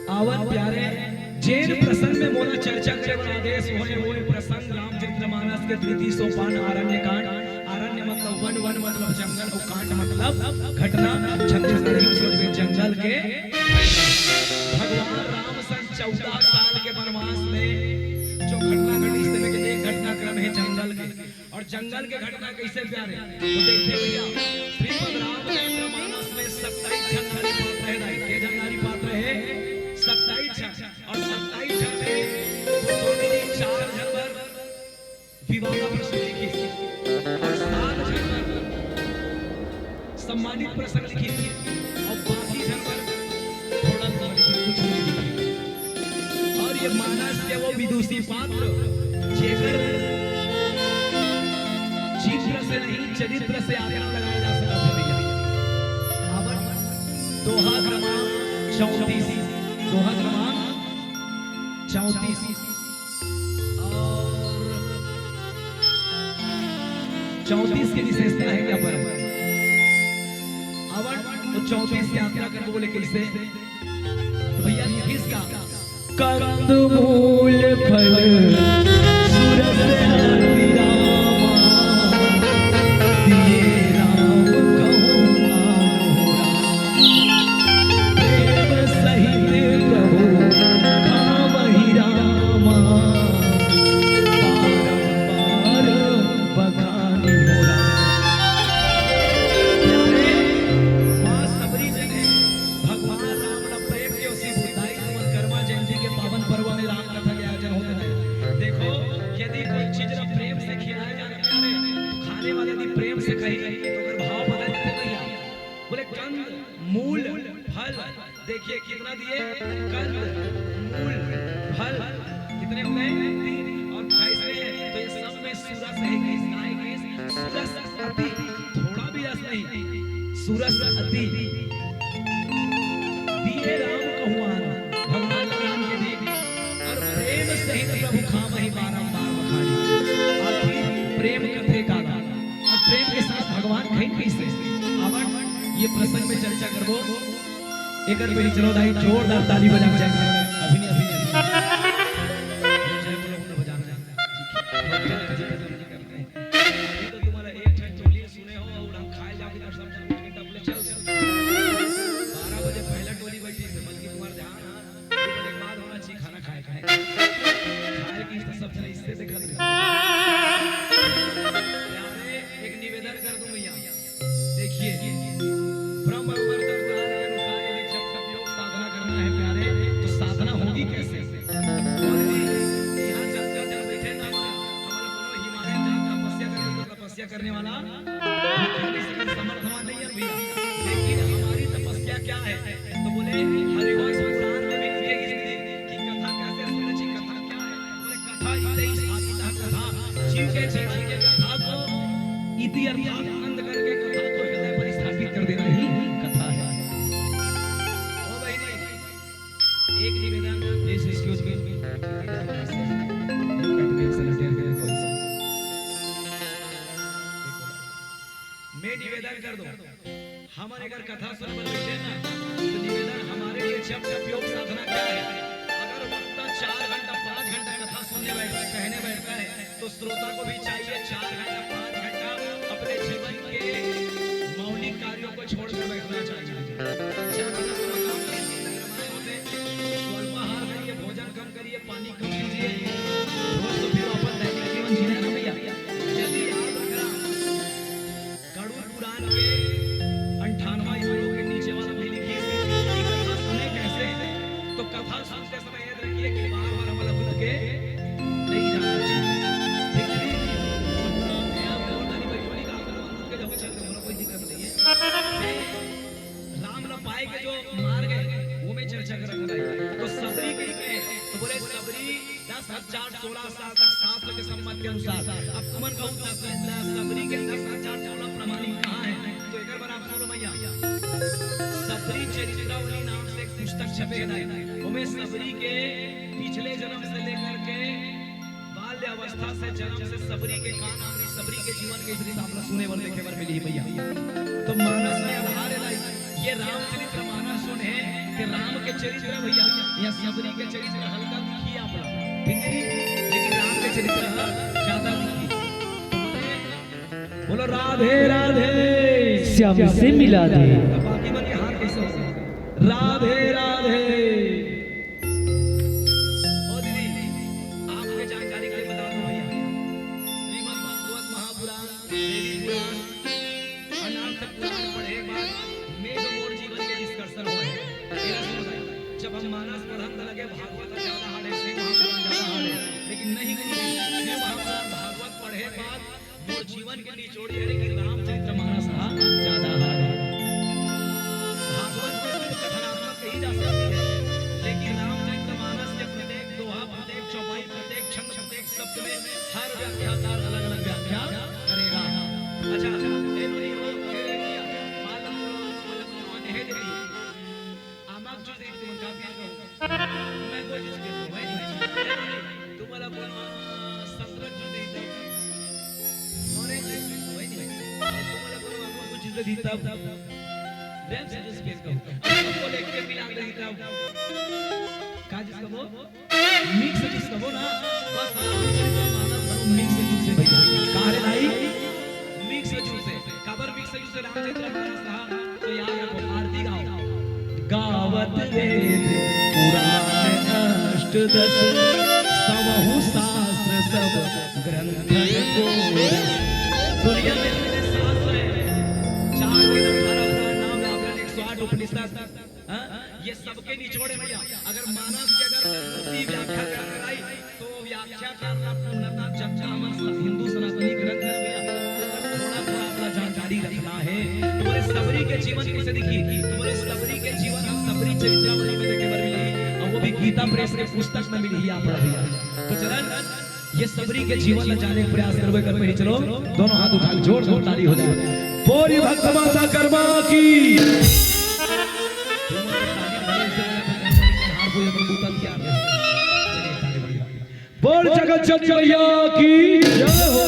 Our प्यारे जेन प्रसंग में मोला चर्चा करे बर आदेश होए होए प्रसंग रामचरितमानस के तृतीय सोपान आरण्य कांड। आरण्य मतलब वन, वन मतलब जंगल और कांड मतलब घटना। छत्तीसगढ़ में जंगल के भगवान राम सन 14 साल के वनवास में जो घटना घटी, इस तरह के एक घटनाक्रम है जंगल के। और जंगल के घटना कैसे प्यारे तो देखिए भैया, श्रीमद् रामचरितमानस में 27 जन नारी पात्र है। के जन नारी पात्र है 27 जन, और 27 जन में 4 जन पर विवाह का प्रसंग लिखी और 7 जन पर सम्मानित प्रसंग लिखी और बाकी जन पर थोड़ा सा लिखी, कुछ नहीं लिखी। और ये मानस के वो विदुषी पात्र जेकर चित्र से नहीं चरित्र से आकलन लगाया जा सकता है भैया। आवर दोहा क्रमांक 34, दोहा क्रमांक 34 और 34 की विशेषता है क्या पर अवर तो 34 की यात्रा कर बोले कैसे तो भैया किसका कंदमूल फल सूरज से आती रामा दिए राम कहूँ आनोरा प्रेम सहित प्रभु खावहि रामा बारंबार बखानी मोरा। मां सबरी जी ने भगवान राम न प्रेम के उसी बुधाई और कर्मा जयंती के पावन पर्व में राम कथा के आयोजन होते हैं। देखो यदि कोई चीज न प्रेम से खिलाया जाने वाले तो खाने वाले यदि प्रेम से कही तो अगर भाव बदल जाते भैया। बोले कंद मूल फल, देखिए कितना दिए कंद मूल फल कितने हो गए 3 और फैसले हैं तो ये सब में सूरस है कि गाय के सूरस अति, थोड़ा भी रस नहीं, सूरस अति दिए राम कहूआन भगवान राम के दी और प्रेम सहित प्रभु खावहि बारंबार बखानी। आखिर प्रेम कथे का और प्रेम के साथ भगवान कहीं कैसे आवन ये प्रसंग में चर्चा करबो। एक बेरी चलो दाई जोरदार ताली बजा के अभिनय अभिनय जय बोलो बोलो बजाना अभी तो तुम्हारा एक ठन टोली सुने हो और हम खाए जाके तो सब जन के टपले चल 12 बजे पहला टोली बैठी से बल्कि तुम्हारा ध्यान 2 बजे बाद होना चाहिए खाना खाए की तो सब जन इससे देखा एक निवेदन कर दूं भैया। देखिए ब्रह्म वर्तन पुराण के अनुसार यदि जब तक योग साधना करना है प्यारे तो साधना होगी कैसे। और यहाँ जब बैठे ना हमारा कोनो हिमालय में तपस्या करने तो तपस्या करने वाला समर्थवान नहीं है भैया। लेकिन हमारी तपस्या क्या है तो बोले हरिवंश पुराण में भी लिखेगी कि कथा कैसे सुननी चाहिए, कथा क्या है। बोले कथा इति स्थापिता कथा, जीव के जीवन के कथा को इति अर्थात आनंद करके कथा को हृदय पर स्थापित कर देना ही कथा है। ओ बहनी एक निवेदन प्लीज एक्सक्यूज मी मैं निवेदन कर दूं हमारे अगर कथा सुनने बैठे ना तो निवेदन हमारे लिए जब योग साधना क्या है। अगर वक्त 4 घंटा 5 घंटा कथा सुनने बैठता है कहने बैठता है तो श्रोता को भी चाहिए 4 घंटा 5 घंटा अपने जीवन के मौलिक कार्यों को छोड़कर बैठना चाहिए। स्वल्पाहार करिए, भोजन कम करिए, पानी कम पीजिए, रोज तो फिर अपन दैनिक जीवन जीना ना भैया। यदि आप गरुड़ पुराण के 98वां श्लोक के नीचे वाला भी लिखिए कि कथा सुने कैसे तो कथा सुनते समय याद रखिए कि बार-बार अमल खुद के नहीं जाना चाहिए। ठीक है मैं आप और नानी बचपनी का आंदोलन के जब चलते हो कोई दिक्कत नहीं है। राम न पाए के जो मार गए वो में चर्चा कर रहा है तो सबरी के तो बोले सबरी 10,016 साल तक शास्त्र के सम्मत के अनुसार अब तुमन कहूं सबरी के 10,016 प्रमाणिक कहां है तो एक बार आप सुनो भैया। सबरी चरित्रावली नाम से एक पुस्तक छपे है उसमें सबरी के पिछले जन्म से लेकर के बाल्य अवस्था से जन्म से सबरी के कान सबरी के जीवन के इतिहास आप सुने वर देखे वर मिली भैया। तो मानस में रामचरितमानस सुने कि राम के चरित्र भैया या सबरी के चरित्र हल्का दिखी आप लोग, ठीक है, लेकिन राम के चरित्र ज्यादा दिखी। बोलो राधे राधे श्याम से मिला दे। बाकी मन के हाथ कैसे हो? राधे राधे। ओ दीदी आपके जानकारी के लिए बता दूं भैया, श्रीमद् भागवत महापुराण, देवी पुराण, अनंत पुराण पढ़े बाद मेघ मोर जीवन के डिस्कशन हुए। जब हम मानस पढ़ने लगे भागवत ज्यादा हार्ड है, शिव महापुराण ज्यादा हार्ड है, लेकिन नहीं गुरुजी, शिव महापुराण भागवत पढ़े बाद मोर जीवन के निचोड़ है कि रामचरितमानस ज्यादा हार्ड है। भागवत में सिर्फ कथनात्मक कही जा सकती है, लेकिन रामचरितमानस के प्रत्येक दोहा, प्रत्येक चौपाई, प्रत्येक छंद, प्रत्येक शब्द में हर व्याख्याकार अलग अलग व्याख्या करेगा। अच्छा ए नोनी हो के लिया मालूम मतलब है देखिए आमाक जो देख तुम का क्या कहो मैं कोई चीज के तो भाई तुम्हारा कोण संस्कृत जो देख नॉलेज भाई नहीं तुम्हारा कोण कुछ चीज देता देन से जिस केस कहो आपको लेके के मिला के देता का जिस कहो मिक्स जिस कहो ना बस मानव मिक्स जिस से भैया कहां रे भाई मिक्स जूस से कबर मिक्स जूस से रामचरितमानस कहा तो याद रखो आरती गाओ। गावत वेद पुराण अष्टदश समहु शास्त्र सब ग्रंथन को। दुनिया में जितने शास्त्र हैं 4 वेद 18 पुराण नाम है आपने 108 उपनिषद ये सबके निचोड़े भैया। अगर मानस की अगर पूरी व्याख्या करना आई तो व्याख्या करना पूर्णतः चर्चा हम हिंदू सनातनी ग्रंथ है भैया। जानकारी रखना है। तुम्हारे सबरी के जीवन कैसे दिखी, तुम्हारे सबरी के जीवन हम सबरी चरित्रावली में देखे मिली और वो भी गीता प्रेस के पुस्तक में मिली है आप भैया। तो चलन ये सबरी के जीवन में जाने प्रयास करवे कर पहले चलो दोनों हाथ उठा जोर जोर ताली हो जाए। बोली भक्त माता कर्मा की बोल जगत जननी मैया की जय हो।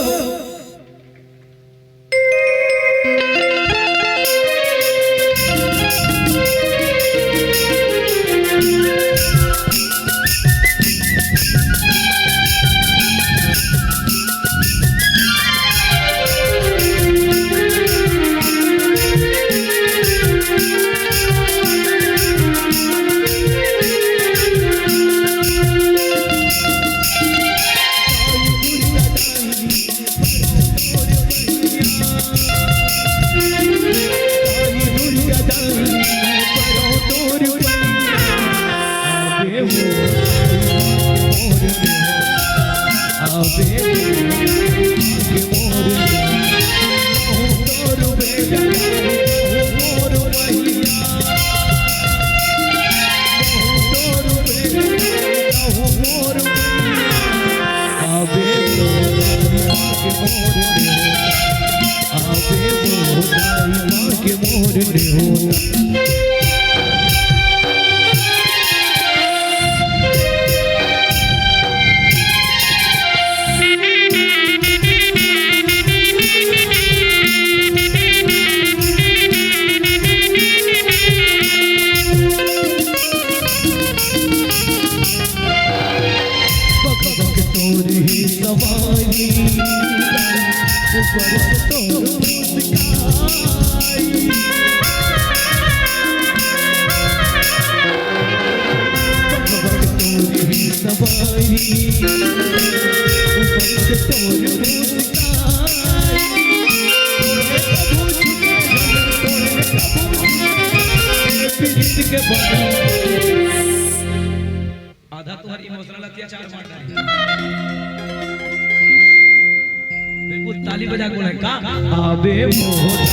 आधा तुम्हारी इमोशनल अत्याचार मार रहा है। बिल्कुल ताली बजा को है का आबे मोहरा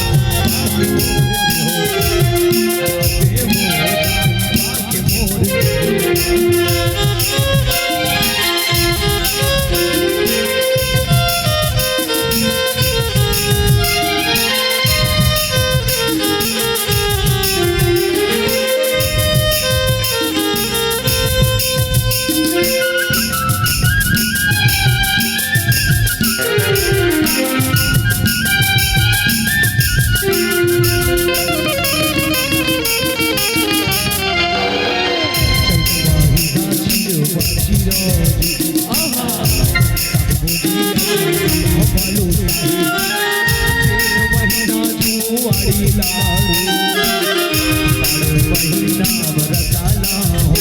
वाड़ी लाड़ू साड़ महीना बरसाला हो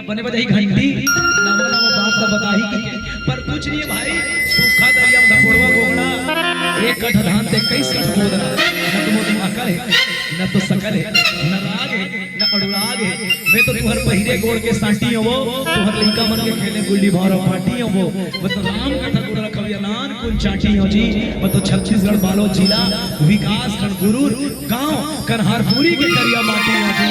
बने बजाई घंटी नवा नवा बात सब बताही के पर कुछ नहीं भाई सूखा दरिया में धकोड़वा गोगड़ा एक कठ धान ते 21 कठ गोदरा न तो मोटी अकल है न तो सकल है न राग है न अड़ुराग है वे तो तुहर पहिरे गोड़ के सांटी हो तुहर लइका मन के खेले गुल्ली भार फाटी हो वो तो राम कथा गोड़ रखविया नान कुल चाटी हो जी वो तो छत्तीसगढ़ बालो जिला विकास खंड गुरूर गांव कन्हारपुरी के करिया माटी हो जी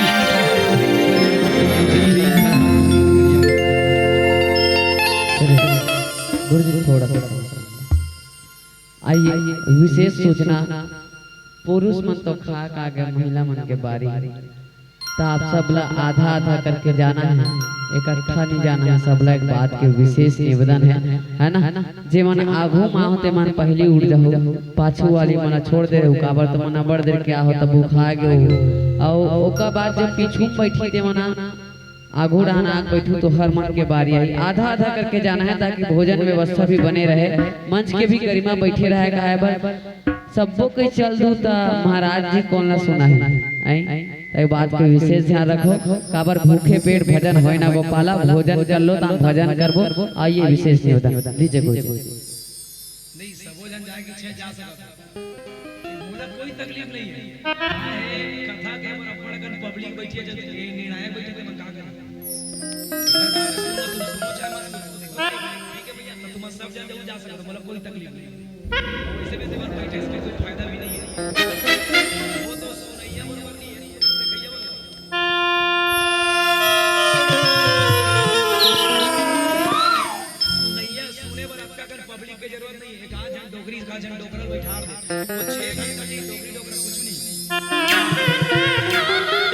गुरुजी थोड़ा आइए विशेष सूचना पुरुष मन तो खा का गए महिला मन के बारी तो आप सब ला आधा आधा करके जाना है इकट्ठा नहीं जाना है सब ला एक बात के विशेष निवेदन है ना जे मन आगू मा होते मन पहली उड़ जाओ पाछू वाली मन छोड़ दे काबर तो मन बड़ देर क्या हो तब बुखा गए और ओका बाद जब पीछू बैठी दे मना आगू रहना आग बैठू तो हर मन के बारी आई आधा आधा करके जाना है ताकि भोजन व्यवस्था भी बने रहे मंच के भी गरिमा बैठे रहे काहे बर सबको कोई चल दू ता महाराज जी कौन ला सुना है आई बात के विशेष ध्यान रखो काबर भूखे पेट भजन होय ना गोपाला भोजन कर लो ता भजन करबो आइए विशेष निवेदन लीजिए कोई नहीं सबो जन जाए कि छे जा सकता मोला कोई तकलीफ नहीं है कथा के मन अपन पब्लिक बैठी है जब ये निर्णायक बैठे थे मन का कर तुम सब जन जा सकते बोला कोई तकलीफ नहीं वैसे भी बार बैठे इसमें कोई फायदा भी नहीं है वो तो सुनैया बरोबर नहीं है कहिए सुनैया सुने बर आपका अगर पब्लिक की जरूरत नहीं है का जन डोगरी का जन डोगरल बैठा दे वो 6 घंटा की डोगरी डोगरा कुछ नहीं वो तो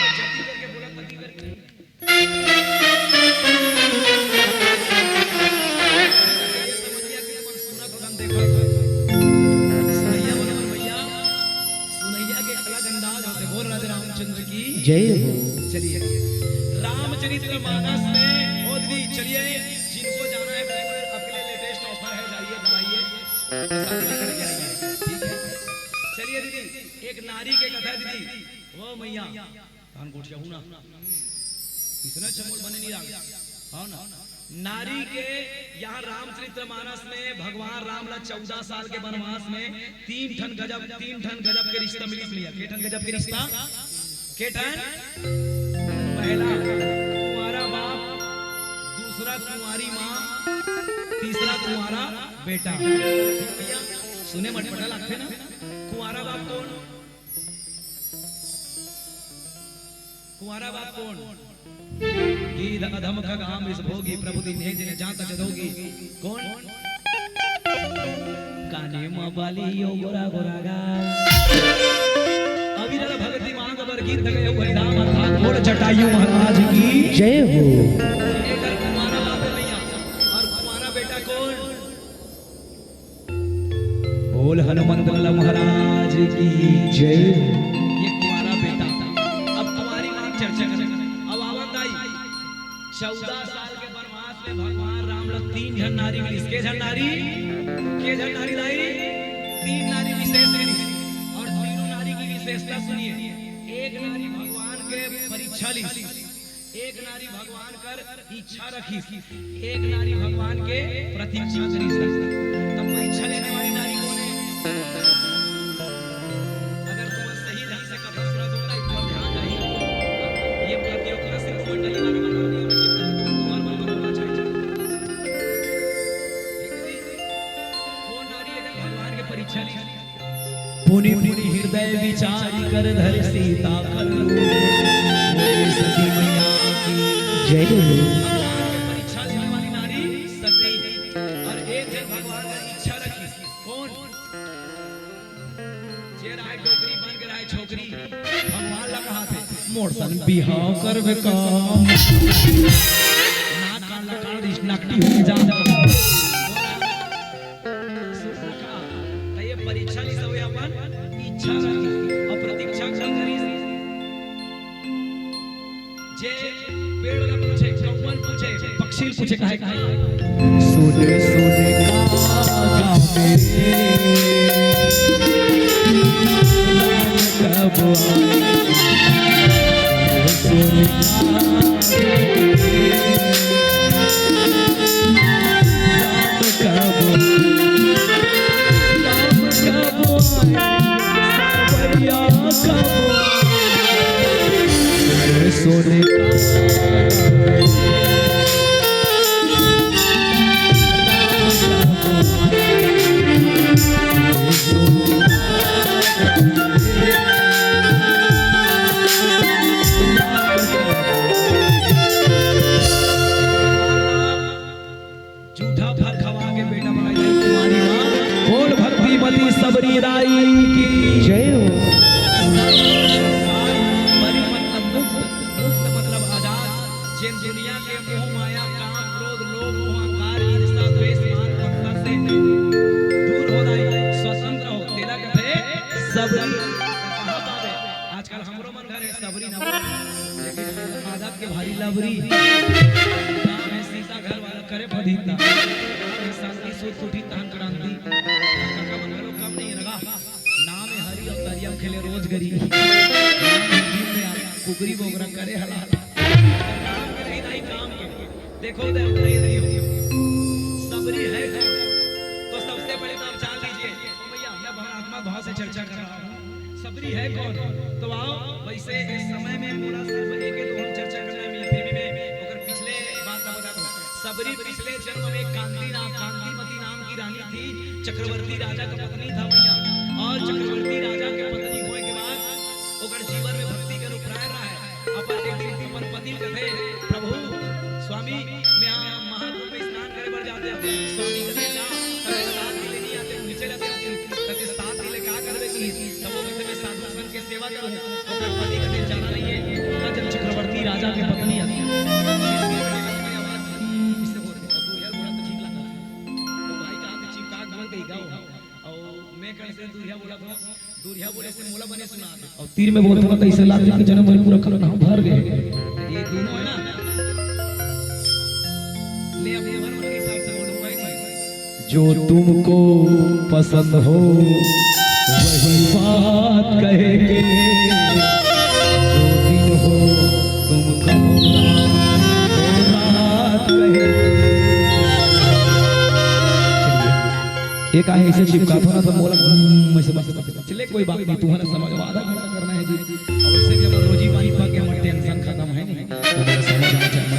मैं जल्दी करके बोला तभी जय हो। चलिए रामचरितमानस में ओ दीदी चलिए जिनको जाना है बिल्कुल आपके लिए लेटेस्ट ऑफर है, जाइए दबाइए शादी लेकर के आइए, ठीक है। चलिए दीदी एक नारी के कथा दीदी वो मैया धान गोठिया हूं ना इतना चमोल बने नहीं रहा हाँ ना। नारी के यहाँ रामचरितमानस में भगवान राम ला 14 साल के वनवास में 3 ठन गजब के रिश्ता मिली लिया। के ठन गजब के रिश्ता के ठन पहला कुंवारा बाप, दूसरा कुंवारी माँ, तीसरा कुंवारा बेटा। भैया सुने मटपटा लगते ना। कुंवारा बाप कौन? कुंवारा बाप कौन? गीत अधम खगाम इस भोगी प्रभु दिन है जिन्हें जाता जदोगी। कौन? काने मबाली यो गोरा गोरा गा अविरल भक्ति मांग बर गीत गए हरिनाम अर्थात घोड़ जटायु महाराज की जय हो। एक कुंवारा बाप भैया और कुंवारा बेटा कौन? बोल हनुमंत महाराज की जय हो। ये कुंवारा बेटा। अब कुंवारी मां चर्चा करें। अब आवत आई 14 साल के वनवास में भगवान राम ला 3 जन नारी मिली। के जन नारी लाई 3 नारी विशेष मिली और तीनों नारी की विशेषता सुनिए। एक नारी भगवान के परीक्षा ली, एक नारी भगवान कर इच्छा रखी, एक नारी भगवान के प्रतीक्षा करी। तब परीक्षा लेने वाली नारी कौन है? अगर तुम सही ढंग से कथा सुनत हो तो एक बार ध्यान रही ये प्रतियोगिता सिर्फ मंडली वाले बनानी होना चाहिए, तुम्हारा मन बनना चाहिए। कौन नारी है भगवान के परीक्षा ली? पुनि पुनि हृदय विचारी कर धर सीता कर सती मैया की जय हो। भगवान के परीक्षा लेने वाली नारी सती और एक जन भगवान ने इच्छा रखी। कौन? जे राय डोकरी बन के राय छोकरी भगवान ला कहा थे मोर सन बिहाव करबे काम ना कान लकार दिस नकटी हो जा ये परीक्षा ली सब अपन इच्छा रखी और प्रतीक्षा करी। जे पेड़ वाला पूछे, कौवन पूछे, पक्षी पूछे काहे काहे सोने सोने का मेरे कब आए सोने सोने झूठा फल खवा के बेटा बनाई गई कुंवारी मां। बोल भक्ति मती सबरी राई की जय हो। मुक्त मतलब आजाद। जिन दुनिया के मोह माया काम क्रोध लोभ मोह अहंकार ईर्ष्या द्वेष मान ममता से दूर हो रही स्वतंत्र हो तेरा कथे सबरी कहां पावे। आजकल हमरो मन घर है सबरी ना लेकिन आदत के भारी लबरी नाम है सीता घर वाला करे फदीता शांति सुध सुठी तान क्रांति काका मन घरो कम नहीं लगा नाम है हरि और तरियम खेले रोज गरी कुकरी बोगरा करे हला काम के नहीं काम के देखो दे नहीं हो सबरी है तो सबसे पहले तो आप जान लीजिए ओ भैया मैं भावनात्मक भाव से चर्चा कर रहा हूं सबरी है कौन। तो आओ वैसे इस समय में पूरा सिर्फ एक ही तो हम चर्चा करना है फिर भी मैं अगर पिछले बात का बता दूं सबरी पिछले जन्म में कांतिमती नाम की रानी थी। चक्रवर्ती राजा का पत्नी था भैया और चक्रवर्ती राजा के पत्नी होए के बाद ओकर जीवन में भक्ति के उपराय रहा है। अपन एक दिन अपन पति कहते प्रभु स्वामी मैं महाकुंभ में स्नान करे बर जाते हैं स्वामी कहते ना तब साथ ले नहीं आते नीचे रहते कहते साथ ले का करबे की तब वो कहते मैं साधु संत के सेवा करूं ओकर पति कहते जाना नहीं है ना जब चक्रवर्ती राजा की पत्नी आती है इससे बोलते अब यार बड़ा ठीक लगा तो भाई कहा कि चिपका गन के गाओ और मैं कैसे दूरिया बोला तो दूरिया बोले से मोला बने सुना दे और तीर में बोलते मत ऐसे लाग के जन्म भर पूरा खलना भर गए। ये दोनों है ना ले अपने मन के हिसाब से बोलो भाई नहीं जो तुमको पसंद हो वही बात कहेंगे, जो दिन हो तुम कहो रात कहेंगे। एक आहे ऐसे चिपका थोड़ा सा बोला ऐसे बस चले कोई बात नहीं, तुम्हारा समझ आधा घंटा करना है जी। और वैसे भी हमारा रोजी पानी पा के हमारा टेंशन खत्म है नहीं तुम्हारा समझ आना चाहिए।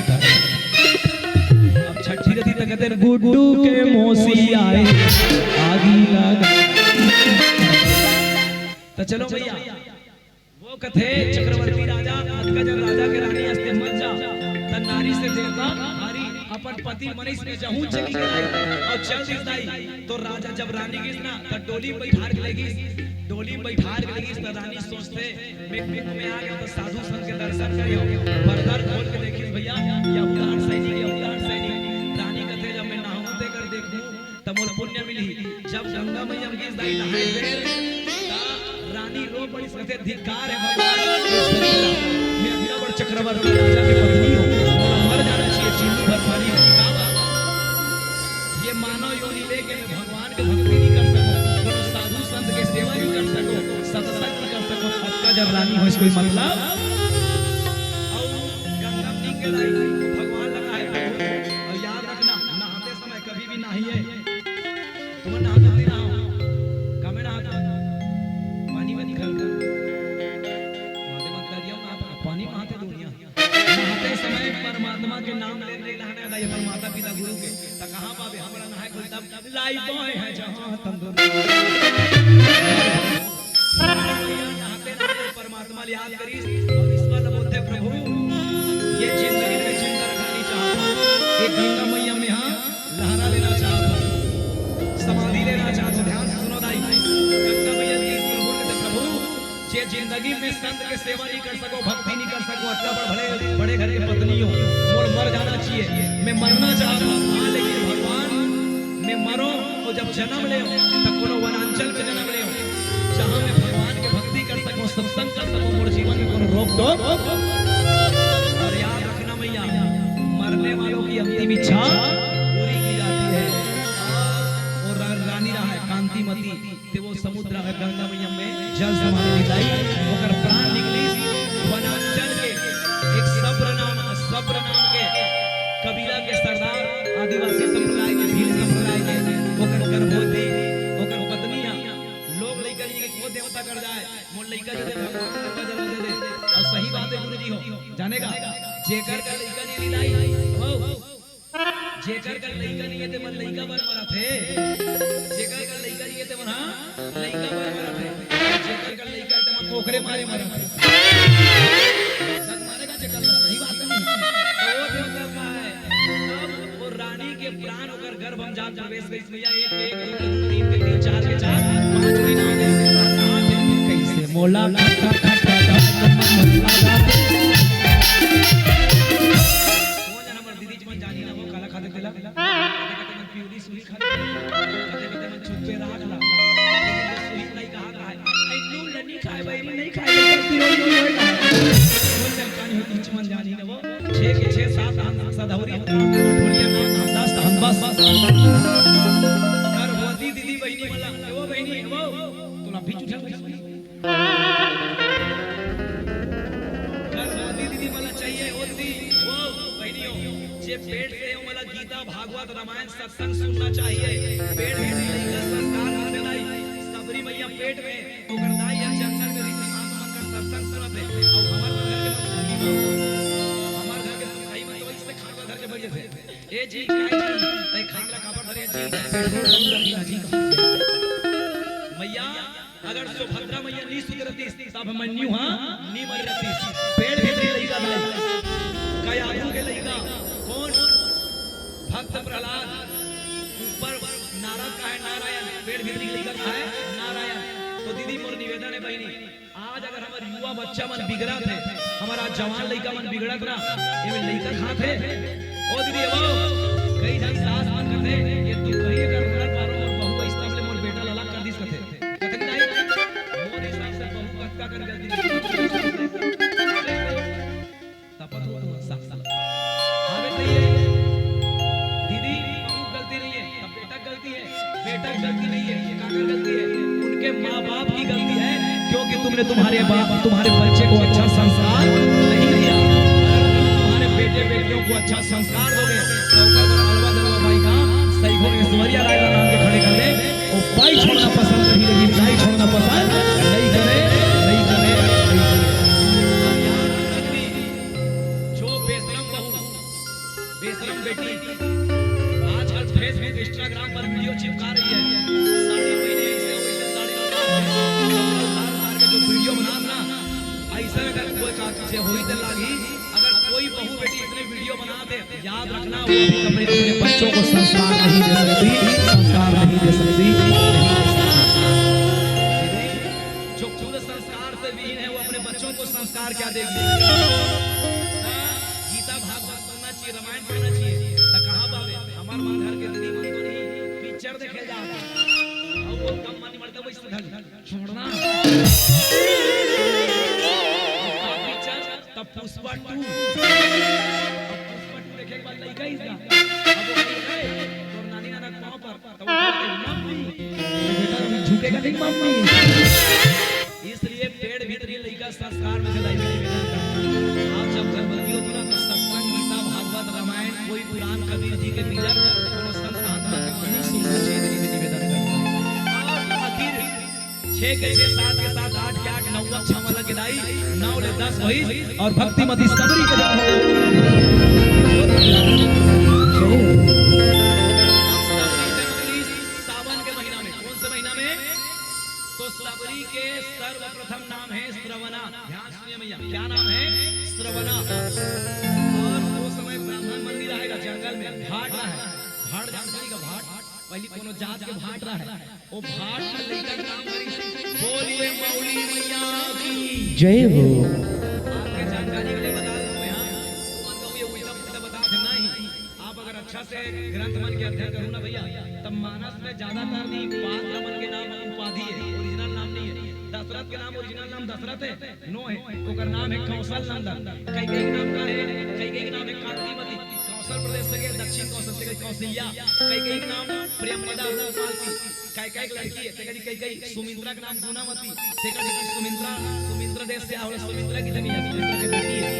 अब छठी रती तक कहते गुड्डू के मौसी आए आगी लगा। तो चलो भैया वो कथे चक्रवर्ती राजा अतगजन राजा के रानी हस्ते मत जा तन नारी से देवता हारी अपन पति मनीष में जहूं चली गई और चल दिसदाई। तो राजा जब रानी गिस ना तो डोली में बैठा के लेगी, डोली में बैठा के लेगी। तो रानी सोचते में आ गया तो साधु संत के दर्शन करियो, पर्दा खोल के देखी भैया या उदाहरण सैनिक या उदाहरण सैनिक। रानी कहते जब मैं नहाऊते कर देखूं तब मोर पुण्य मिली। जब गंगा मैया गिस दाई नहाए फिर रानी रो पड़ी कहते धिक्कार है भगवान मैं इतना बड़ा चक्रवर्ती राजा की पत्नी हूं, मर जाना चाहिए चिल्लू भर पानी में का बात। ये मानव योनि लेके मैं भगवान की भक्ति नहीं कर सकूं, कोनो साधु संत के सेवा नहीं कर सकूं, सत्संग नहीं कर सकूं। आपका जब रानी हो इसको मतलब और गंगा नहीं के लाई भगवान लगा है प्रभु। और याद रखना नहाते समय कभी भी नहाइए तुम नहाते नहीं नहाओ कमे नहाते पानी में निकल कर नहाते मत करियो ना पानी में नहाते दुनिया नहाते समय परमात्मा के नाम ले ले नहाने दा ये परमात्मा पिता गुरु के त कहां पावे हमरा नहाए कोई तब लाई बोय है जहां तंदुर नहाते नहाते परमात्मा याद करी और ईश्वर बोलते प्रभु ये जिंदगी में चिंता रखनी चाहता एक गंगा मैया में हां लहरा लेना चाहता समाधि लेना चाहता। ध्यान से सुनो दाई गंगा मैया की प्रभु जे जिंदगी में संत के सेवा नहीं कर सको भक्ति नहीं कर सको अच्छा बड़े बड़े घर की पत्नी हो मोर मर जाना चाहिए मैं मरना चाहता हूं हां लेकिन भगवान मैं मरो और जब जन्म ले तब कोनो वनांचल में जन्म ले जहां मैं भगवान की भक्ति कर सकूं सत्संग कर सकूं मोर जीवन में कोनो रोक दो। और याद रखना मैया मरने वालों की अंतिम इच्छा पूरी की जाती है। और रानी रहा है कांतिमती ते वो समुद्र है गंगा मैया में जल समाधि दिलाई ओकर प्राण निकली वनांचल के एक सब्र नाम के कबीला के सरदार आदिवासी संप्रदाय के भील संप्रदाय के ओकर गर्भवती ओकर पत्नियां लोग लइका जी के को देवता कर जाए मोर लइका जी दे भगवान का जन्म दे दे। और सही बात है गुरुजी हो जानेगा जेकर का लइका जी लाई हो जेकर का लइका नहीं है ते मन लइका बर मरा थे जेकर का लइका नहीं है ते मन हां लइका बर मरा थे जेकर का लइका ते मन पोखरे मारे मरा थे सच मारेगा जेकर सही बात नहीं तो वो देवता का है। तब वो रानी के प्राण होकर गर्भ हम जान प्रवेश गई भैया 1 2 3 के 3 4 के 4 5 महीना हो गए कैसे मोला खट्टा खट्टा मन प्यूरी सुई खाते कहते मन छुपे राख ला सुई नहीं कहा है आई नू लनी खाए बैरी नहीं खाए पिरोई नहीं होएगा वो चल कहानी होती चमन जानी ने वो 6 के 6 7 सधौरी ठोलिया में 10 हम बस कर होती दीदी बहनी वाला वो बहनी वो तोला भी उठल कर होती दीदी वाला चाहिए होती वो बहनियों जे पेट से वाला गीता भागवत रामायण सत्संग सुनना चाहिए। पेट में लइका संस्कार होने लाई सबरी मैया पेट में ओकर दाई या जंगल में ऋषि महात्मा का सत्संग सुनत है। और हमार घर के भाई में तो इससे खाना घर के बढ़िया थे ए जी काय जी ते खाना काबर धरे जी पेट्रोल कम रखी जी मैया अगर सुभद्रा मैया नी सुधरती तब मन्यू हां नी मर रहती पेट में लइका दाई कया आगू के लइका कौन भक्त प्रहलाद ऊपर नारद का है नारायण पेड़ भीतरी लिखा है नारायण। तो दीदी मोर निवेदन है बहनी आज अगर हमारे युवा बच्चा मन बिगड़ा थे हमारा जवान लड़का मन बिगड़त ना ये लड़का कहां थे ओ दीदी वो कई जन सास मन करते ये तू कहिए कर रख पारो और बहु इस्ताम ले मोर बेटा लला कर दिस कथे कथे नहीं मोर कर गलती तपत हो तुम साफ साफ आवे तो ये दीदी बहू गलती नहीं है, तब बेटा गलती है, बेटा गलती नहीं है, ये काकर गलती है, उनके माँ-बाप की गलती है, क्योंकि तुमने तुम्हारे बच्चे को अच्छा संस्कार नहीं दिया। तुम्हारे बेटे-बेटियों को अच्छा संस्कार दोगे तो ऊपर हलवा दलवा भाई का सही को ऐश्वर्या राय का नाम के खड़े कर दे, वो बाई छोड़ना पसंद नहीं, लेकिन बाई छोड़ना पसंद नहीं करे। अब याद रखनी, जो बेशरम बहू, बेशरम बेटी आजकल फेसबुक इंस्टाग्राम पर वीडियो चिपका रही है, साड़ी पहने ऐसे वैसे साड़ी उतार के जो वीडियो बना ना, ऐसा अगर कोई काकी से होई तो लागी, अगर कोई बहू बेटी इतने वीडियो बना दे, याद रखना वो अपने बच्चों को संस्कार नहीं दे सकती, संस्कार नहीं दे सकती। जो खुद संस्कार से विहीन है वो अपने बच्चों को संस्कार क्या देगी? गीता भागवत पढ़ना चाहिए, रामायण पढ़ना चाहिए, तो कहाँ बाबे हमार मन घर के दीदी मन को नहीं पिक्चर देखे जाता, और वो कम मन मरता वो इससे छोड़ना पिक्चर तब पुष्पा 2 देखे के बाद लइका ही था, अब वो गए और नानी नाना पांव पर तो वो मम्मी बेटा झुकेगा नहीं मम्मी, इसलिए पेड़ भीतरी लइका संस्कार में से लाई बेटा। आप जब गर्भवती हो तो ना तो सत्संग गीता भागवत रामायण कोई पुराण कबीर जी के बीजा कोनो संत महात्मा के कहानी सुनना चाहिए, निवेदन करता हूं। और आखिर 6 के 6 7 के 7 8 के 8 9 6 वाला के दाई 9 ले 10 वही और भक्तिमती सबरी के जन्म सावन के महीना में, कौन से महीना में? तो सबरी के सर्वप्रथम नाम है श्रवणा, ध्यान सुनिए भैया, क्या नाम है? श्रवणा। और वो समय ब्राह्मण मंदिर रहेगा जंगल में, भाट रहा है, भाट जानकारी का भाट पहली कोनो जात के भाट रहा है, वो भाट में लेकर काम करी, बोलिए मौली मैया की जय हो। आपके जानकारी के लिए बता दूं मैं, हां मन को ये उल्टा पुल्टा बता देना ही, आप अगर अच्छा से ग्रंथ मन के अध्ययन करो ना भैया, तब मानस में ज्यादातर नहीं पांच रमन के नाम उपाधि है, ओरिजिनल नाम नहीं है। दशरथ के नाम ओरिजिनल नाम दशरथ है नो है, ओकर नाम है कौशल नंदन, कई कई नाम का है, कई कई नाम है कांतिमती, कौशल प्रदेश से दक्षिण कौशल से कौशल्या, कई कई नाम प्रेमदा रूपालती, कई कई लड़की है, कई कई सुमित्रा का नाम गुनामती, सुमित्रा देश से आवल सुमित्रा की जमीन सुमित्रा की बेटी है।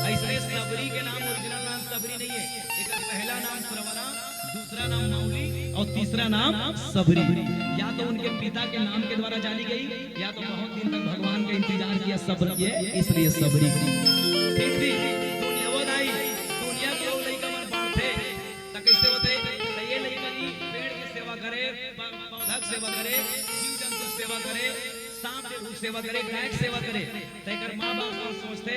ऐसे सबरी के नाम ओरिजिनल नाम सबरी नहीं है, एक पहला नाम श्रवणा, दूसरा नाम मौली और तीसरा नाम सबरी। या तो उनके पिता के नाम के द्वारा जानी गई, या तो बहुत दिन तक भगवान का इंतजार किया सब्र किए, इसलिए सबरी। ठीक थी दुनिया वो आई, दुनिया के लोग लइका मन बांटते त कैसे होते, त ये लइका की पेड़ की सेवा करे, पौधा की सेवा करे, जीव जंतु की सेवा करे, सांप के सेवा करे, गाय की सेवा करे, तेकर मां-बाप सोचते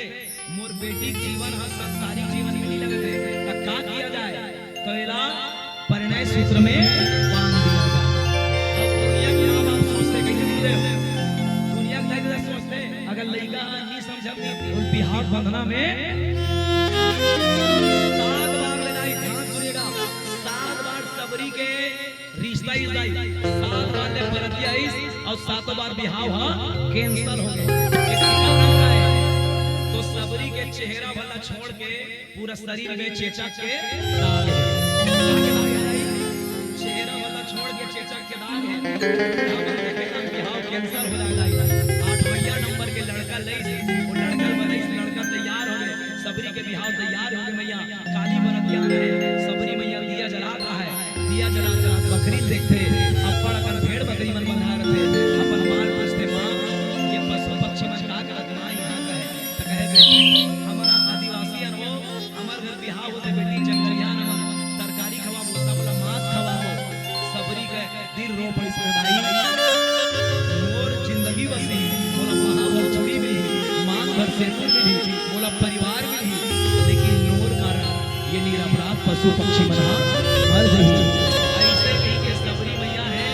मोर बेटी जीवन ह संसारिक जीवन में नहीं लगते, त का किया जाए? तो एला परिणय सूत्र में बांध दिया जाए। अब दुनिया के मां-बाप सोचते कैसे बोले, दुनिया के लोग सोचते अगर लइका नहीं समझती उन बिहार बंधना में 7 बार लड़ाई, ध्यान सुनिएगा, 7 बार सबरी के रिश्ता ही जाई, 7 बार ले परतिया इस और 7 बार बिहाव हा कैंसिल हो गए। तो सबरी के चेहरा वाला छोड़ के पूरा शरीर में चेचक के दाग है, चेहरा वाला छोड़ के चेचक के दाग है, बिहाव कैंसिल हो जाएगा। 8वां नंबर के लड़का ले, वो लड़का बने, लड़का तैयार हो गए, सबरी के बिहाव तैयार हो गए। मैया काली बरतिया है, सबरी मैया दिया जला रहा है, दिया जला जला बकरी देखते, अपन अपन भेड़ बकरी मन बंधा रहे, अपन मार पूछते मां ये पशु पक्षी मन का आत्मा यहां का है, तो कहे बेटी हमारा आदिवासी अनुभव, हमार घर बिहाव होते बेटी जंगलिया न तरकारी खवा बोसा वाला मांस खवा हो, सबरी के दिल रो पड़ी सदाई मोर जिंदगी बसी, बोला महावर छुड़ी भी मांग भर से भी, बोला परिवार में भी, लेकिन नूर कारण ये निरपराध पशु पक्षी मना मर गई। ऐसे भी के सबरी मैया है,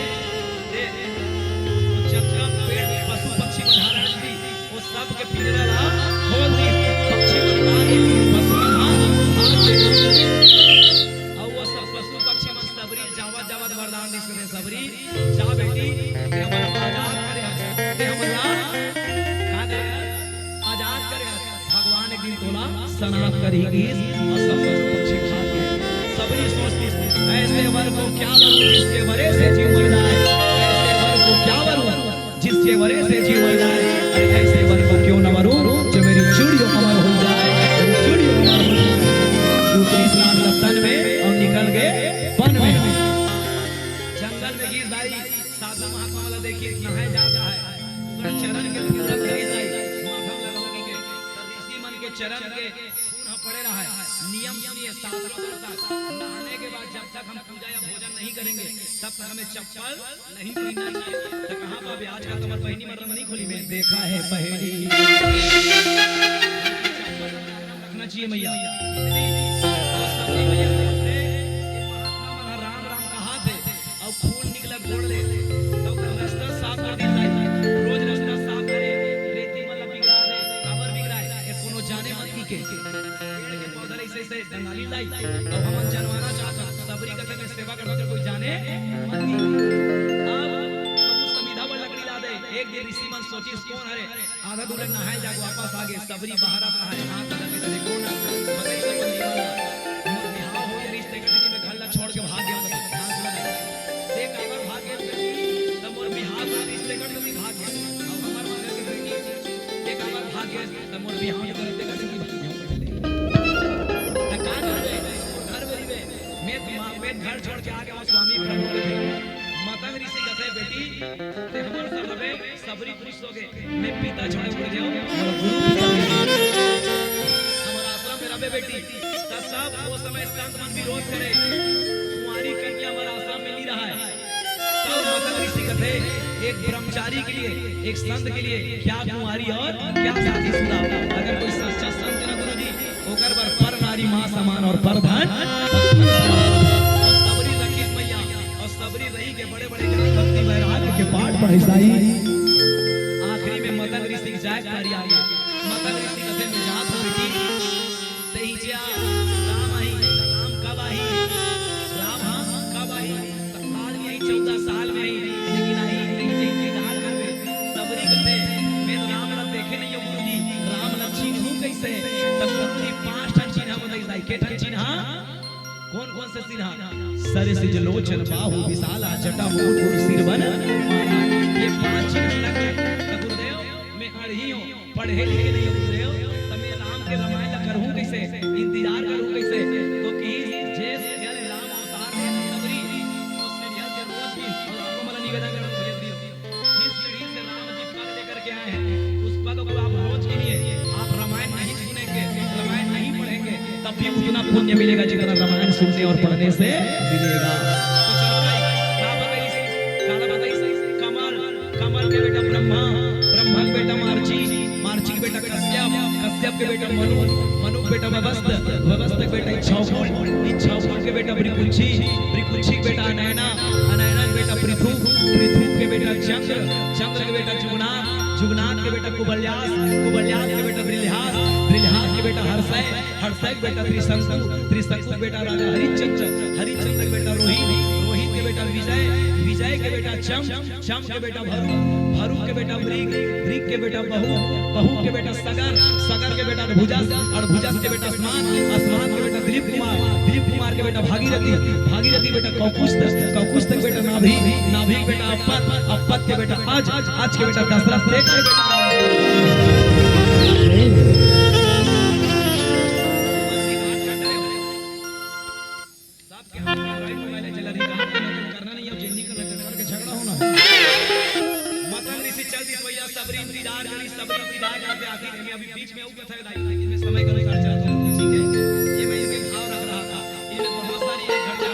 जब पेड़ पशु पक्षी मना रही वो सब के पिंजरा खोल दी, पक्षी मना के पशु मना और वो सब पशु पक्षी मन सबरी जावा जावा वरदान दे सबरी जा बेटी, ये हमारा आजाद करे, ये हमारा ईस और सब पक्षी भाग्य। सबरी सोचती ऐसे वर को क्या वरूं जिसके वरे से जीव मर जाए, ऐसे वर को क्या वरूं जिसके वरे से जीव मर जाए, अरे ऐसे वर को क्यों न वरूं जो मेरी चूड़ियों अमर हो जाए, मेरी चूड़ियों अमर हो जाए। दूसरी स्नान लतन में और निकल गए वन में। जंगल में गिर जाई साधु महात्मा देखिए नहाए जाता है, चरण के पूरब गिर जाई माथा लगाओगे के ऋषि मन के चरण के पूरा पड़े रहा है। नियम सुनिए साधु नहाने के बाद जब तक हम पूजा या भोजन नहीं करेंगे तब तक हमें चप्पल नहीं पहनना चाहिए। तो कहां पर ब्याज का कमर पहनी मतलब नहीं खोली में देखा है पहली रखना चाहिए मैया। तो सबरी मैया ने ये महात्मा मन राम राम कहा थे और खून निकला गोड़ ले तो रास्ता साफ कर दी जाए। रोज रास्ता साफ करे रेती मतलब बिगड़ा दे काबर बिगड़ाए ये कोनो जाने मत की के पेड़ के पौधा ऐसे ऐसे डंगाली लाई तो हम जनवाना चाहता सबरी कथे में सेवा करना तो कोई जाने मत की। अब कबू समीधा पर लकड़ी ला दे एक दिन ऋषि मन सोची कौन हरे आधा दूर नहाए जाके वापस आ गए। सबरी बाहर आ रहा है हाथ लगे तो कौन बताइए सब दीवाना बिहाव हो या रिश्ते के में घर ला छोड़ के भाग गया हाथ लगा एक अगर भाग गया तब मोर बिहाव का रिश्ते कर कभी भाग गया। अब हमार माने के बेटी एक अगर भाग गया तब मोर बिहाव के करते करते भाग गया। त का करे घर बरी में घर छोड़ के आ गया स्वामी प्रभु के मतंग ऋषि कहते बेटी ते हमर सब रबे सबरी खुश हो गए मैं पिता छोड़ जाओ और गुरु पिता हमारा आश्रम में रबे बेटी त सब वो समय संत मन विरोध करे कुंवारी कन्या हमारा आश्रम में नहीं रहा है। तब मतंग ऋषि कहते एक ब्रह्मचारी के लिए एक संत के लिए क्या कुंवारी और क्या शादीशुदा अगर कोई सच्चा संत ना गुरुजी ओकर पर नारी मां समान और पर धन सबरी रखी मैया और सबरी रही के बड़े बड़े ज्ञान भक्ति वैराग्य के पाठ पढ़े जाई। आखिरी में मतंग ऋषि जाग पारी आ गया। मतंग ऋषि कहते में जात हो बेटी तेहिया राम आई राम कब आई राम हां कब आई हाल यही 14 साल में आई लेकिन आई नहीं इंतजार कर सबरी कहते मैं राम न देखे नहीं गुरुजी राम न चिन्हूं कैसे तब सबरी 5 ठन चिन्ह बताई जाई के ठन चिन्ह कौन कौन से चिन्ह सर सिज लोचन बाहु विशाला जटा मुकुट और सिरवन ये 5 चिन्ह लगे तो गुरुदेव मैं अड़ही हूं पढ़े लिखे नहीं हूं गुरुदेव तो मैं राम के रामायण करूं कैसे इंतजार करूं कैसे तो कि जे यार राम अवतार है सबरी उस सीरियल के रोज भी और आपको मला निवेदन करना भेज दियो जिस सीढ़ी से राम जी पग लेकर के आए हैं उस पग को आप रोज कीजिए। आप रामायण नहीं सुनेंगे रामायण नहीं पढ़ेंगे तब भी उतना पुण्य मिलेगा जितना रामायण सुनने और पढ़ने से मिलेगा। तो चलो भाई गाना बताइए कमल कमल के बेटा ब्रह्मा ब्रह्मा के बेटा मार्ची मार्ची के बेटा कश्यप कश्यप के बेटा मनु मनु के बेटा ववस्त ववस्त के बेटा इच्छापुर इच्छापुर के बेटा ब्रिकुंची ब्रिकुंची के बेटा अनैना अनैना के बेटा पृथु पृथु के बेटा चंद्र चंद्र के बेटा जुगनाथ जुगनाथ के बेटा कुबल्यास कुबल्यास के बेटा ब्रिलहास ब्रिलहास के बेटा हर्षय हर्षय के बेटा त्रिशंकु त्रिशंकु के बेटा राजा हरिश्चंद्र हरिश्चंद्र के बेटा रोहित रोहित के बेटा विजय विजय के बेटा चम चम के बेटा भरू भरू के बेटा मृग मृग के बेटा बहु बहु के बेटा सगर सगर के बेटा भुजस और भुजस के बेटा असमान असमान के बेटा दिलीप कुमार के बेटा भागीरथी भागीरथी बेटा कौकुस्त कौकुस्त के बेटा नाभि नाभि के बेटा अप्पत अप्पत के बेटा आज आज के बेटा दशरथ के बेटा करना नहीं है जिंदगी का करके झगड़ा होना मतंग ऋषि चल दी भैया सबरी इंतजार करी सबरी इंतजार करते आती रही अभी बीच में ऊपर था लेकिन मैं समय का अनुसार चलता हूं ठीक है। ये मैं इनके भाव रख रहा था इनमें बहुत सारी एक घटना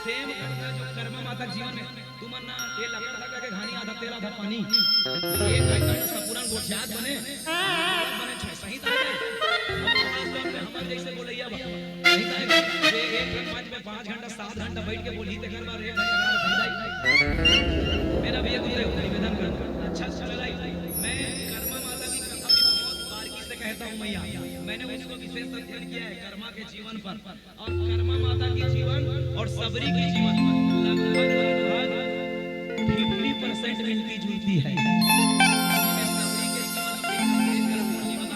सेम घटना जो कर्म माता जीवन में तुम ना ये लकड़ लगा के घानी आधा तेरा था पानी एक घटना से पूरा गोठियात बने सही था हमर जैसे बोलैया सही था ये एक मंच में 5 घंटा 7 घंटा बैठ के बोली ते घर बार एक घंटा मेरा भी एक निवेदन करता अच्छा चला मैं कर्मा माता की कथा भी बहुत बारीकी से कहता हूं मैया मैंने उसको विशेष अध्ययन किया है कर्मा के जीवन पर और कर्मा माता की जीवन और सबरी की जीवन लगभग 50% मिलती जुलती है। सबरी के जीवन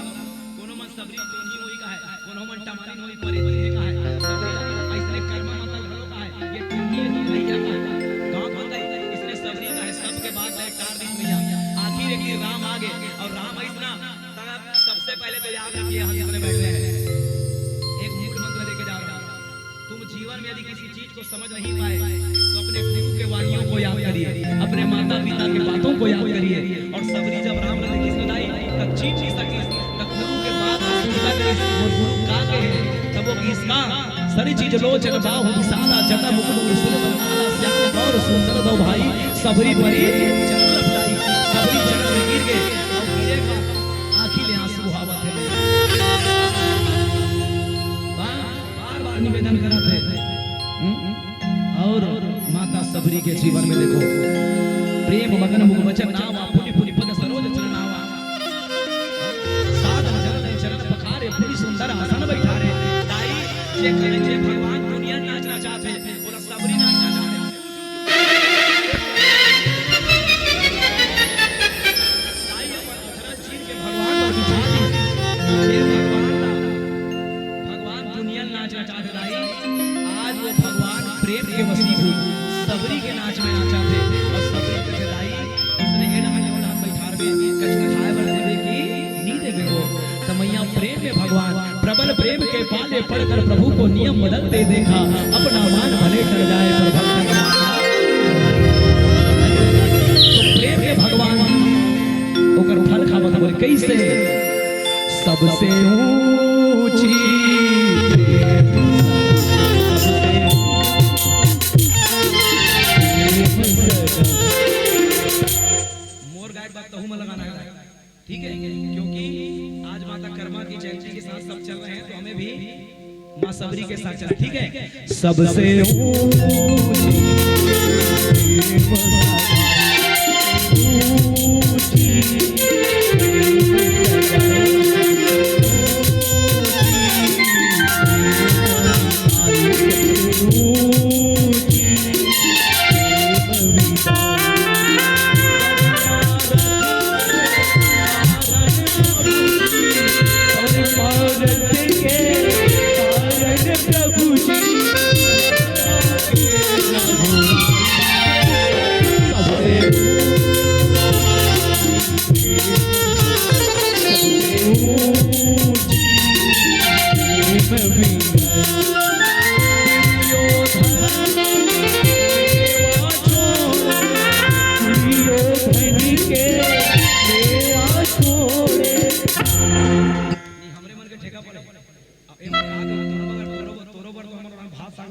कोनो मन सबरी तो नहीं होई का है कोनो मन टमारी नोई परी दिए का है इसने कर्म मतलब घरो का है ये कुंडी भैया का गांव बन गई इसने सबरी का है सबके बाद में कार दिन भैया आखिर एक दिन राम आ गए और राम इसना तब सबसे पहले तो याद रखिए हम इसने बैठे हैं एक मूल मंत्र लेके जा रहा हूं तुम जीवन में यदि किसी चीज को समझ नहीं पाए तो अपने गुरु के वाणियों को याद करिए अपने माता पिता की बातों को याद करिए और सबरी जब राम ने देखी सुनाई तब चीज नहीं सकी तब गुरु के बाद सुनता करे और गुरु का के तब वो किसका सारी चीज लोचन बाहु विशाला जटा मुकुट सुर बनमाला श्याम गौर सुंदर दो भाई सबरी परी चरण लपटाई सबरी चरण में गिर गए और गिरे का आंखी ले आंसू बहावत है बार-बार निवेदन कराते और माता सबरी के जीवन में देखो प्रेम मगन मुख वचन नावा पुनि पुनि पद सरोज चरणावा साधन जन चरण पखारे पुनि सुंदर आसन बैठारे दाई जे करे जे भगवान दुनिया नाचना चाहते और सबरी नाचना चाहते दाई अपन अखरा जीव के भगवान और बिछाती ये भगवान दुनिया नाचना चाहते दाई आज वो भगवान प्रेम के वसीभूत सबरी के नाच में नाचा थे और सबरी के दाई इसने एड़ा लेवड़ा बैठार में कछ खाए बर देवे की नी देवे हो तमैया प्रेम में भगवान प्रबल प्रेम के पाले पड़कर प्रभु को नियम बदलते देखा अपना मान भले कर जाए पर भक्त का तो प्रेम के भगवान ओकर फल खावत बोले कैसे सबसे ऊंची मोर गाय बात तो में लगाना है ठीक है क्योंकि आज माता कर्मा की जयंती के साथ सब चल रहे हैं तो हमें भी मां सबरी के साथ चला ठीक है सबसे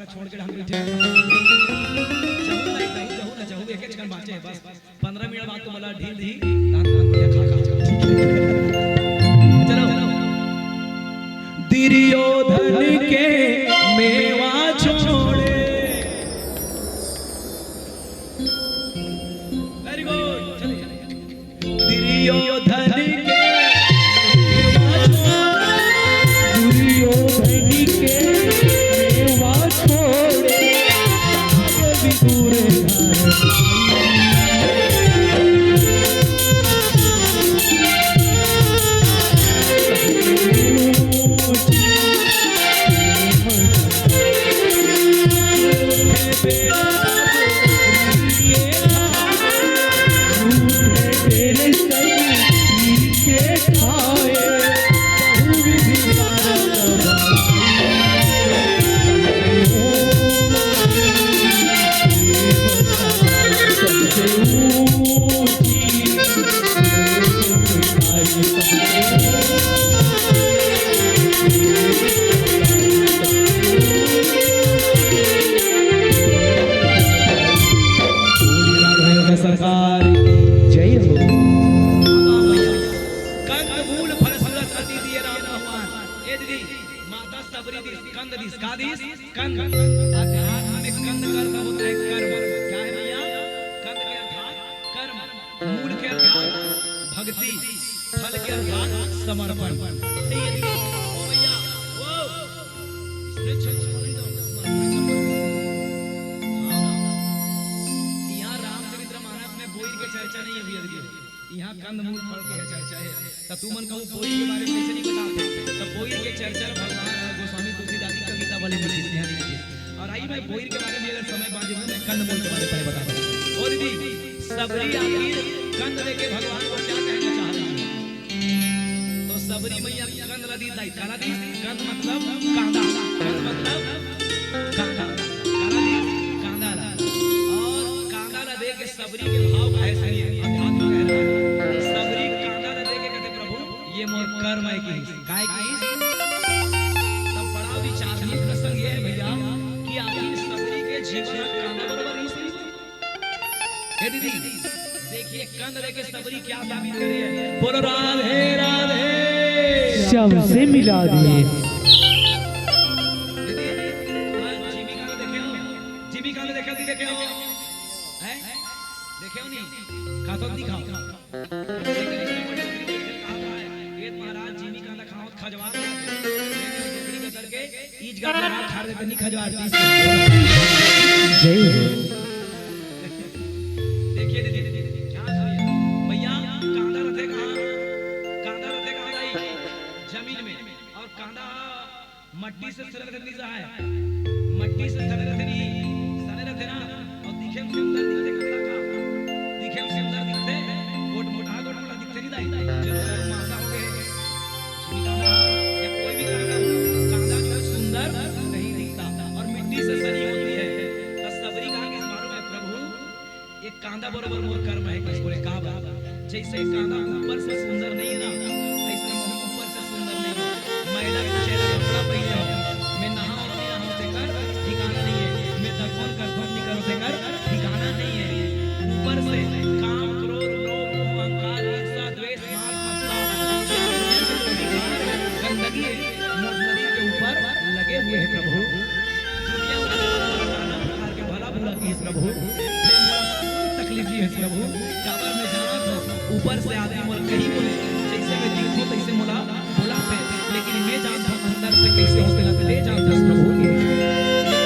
छोड़ के हम बैठे चाहू एक एक क्षण बाचे बस 15 मिनट बाद तो मला ढील दी दान बढ़िया खा चलो दुर्योधन के मेवा छोड़े वेरी गुड चलिए दुर्योधन के मेवा दुर्योधन के छोड़े विदुर सरकार जय हो कंदमूल फल फलत अति दिए राम भगवान ए दीदी माता सबरी दी कंद दी का दी कंद अध्यात्म में कंद कर्म होता है कर्म क्या है भैया कंद के अर्थात कर्म मूल के अर्थात भक्ति फल के अर्थात समर्पण ए दीदी ओ भैया ओ इसने छोड़ दो चर्चा नहीं है भैया देखिए यहाँ कंद मूल फल के चर्चा है तो तू मन कहूँ बोई के बारे में कैसे नहीं बताते तो बोई के चर्चा भगवान गोस्वामी तुलसीदास की कविता वाले में लिखी है और आई मैं बोई के बारे में अगर समय बांधे मैं कंद मूल के बारे में बता दूं और दीदी सबरी आखिर कंद लेके भगवान को क्या कहना चाह रही है तो सबरी मैया कंद नदी दाई काला दी कंद मतलब कांदा कंद मतलब कांदा काला दी कांदा ला और कांदा ला दे के सबरी के भाव का है सही अध्यात्म कह रहा है सबरी कांदा ला दे के कहते प्रभु ये मोर कर्म है की काय की तब बड़ा विचारणीय प्रसंग ये है भैया कि आखिर सबरी के जीवन में कांदा बराबर ही सही है दीदी देखिए कंद लेके सबरी क्या साबित करी है बोलो राधे राधे शव से मिला दिए जीविका में देखे देखे हो हैं देखे हो नहीं खातो दिखाओ ये महाराज जीविका का खाओ खजवा नौकरी का करके ईज का खा देते नहीं खजवा जय हो देखिए दीदी क्या सुनिए भैया कांदा रथे कहां जाई जमीन में और कांदा मट्टी से सने रहते नहीं है मट्टी से सने रहते ना और दिखे सुंदर दिखते कांदा का दिखे सुंदर दिखते गोट मोटा दिखते नहीं दाई जो मासा हो गए कांदा या कोई भी कांदा जो सुंदर नहीं दिखता और मिट्टी से सनी होती है तो सबरी कहा कि मालूम है प्रभु एक कांदा बरोबर मोर कर्म है किस बोले का बात जैसे कांदा ऊपर से सुंदर नहीं है ना ऐसे ऊपर से सुंदर नहीं है महिला के चेहरा कपड़ा पहने हो मैं नहाओ नहीं नहाओ देकर ठिकाना नहीं है मैं दफन कर धोम नहीं करो देकर ठिकाना नहीं है ऊपर से काम क्रोध लोभ मोह अहंकार ईर्ष्या द्वेष मार मत्सर गंदगी मोर शरीर के ऊपर लगे हुए हैं प्रभु दुनिया में नाना प्रकार के भला बुरा की प्रभु तकलीफ है प्रभु काबर में जाना तो ऊपर से आदमी मोर कहीं बोले जैसे मैं दिखो तैसे मोला बुलाते लेकिन मैं जानता हूं अंदर से कैसे होते ना ले जानता प्रभु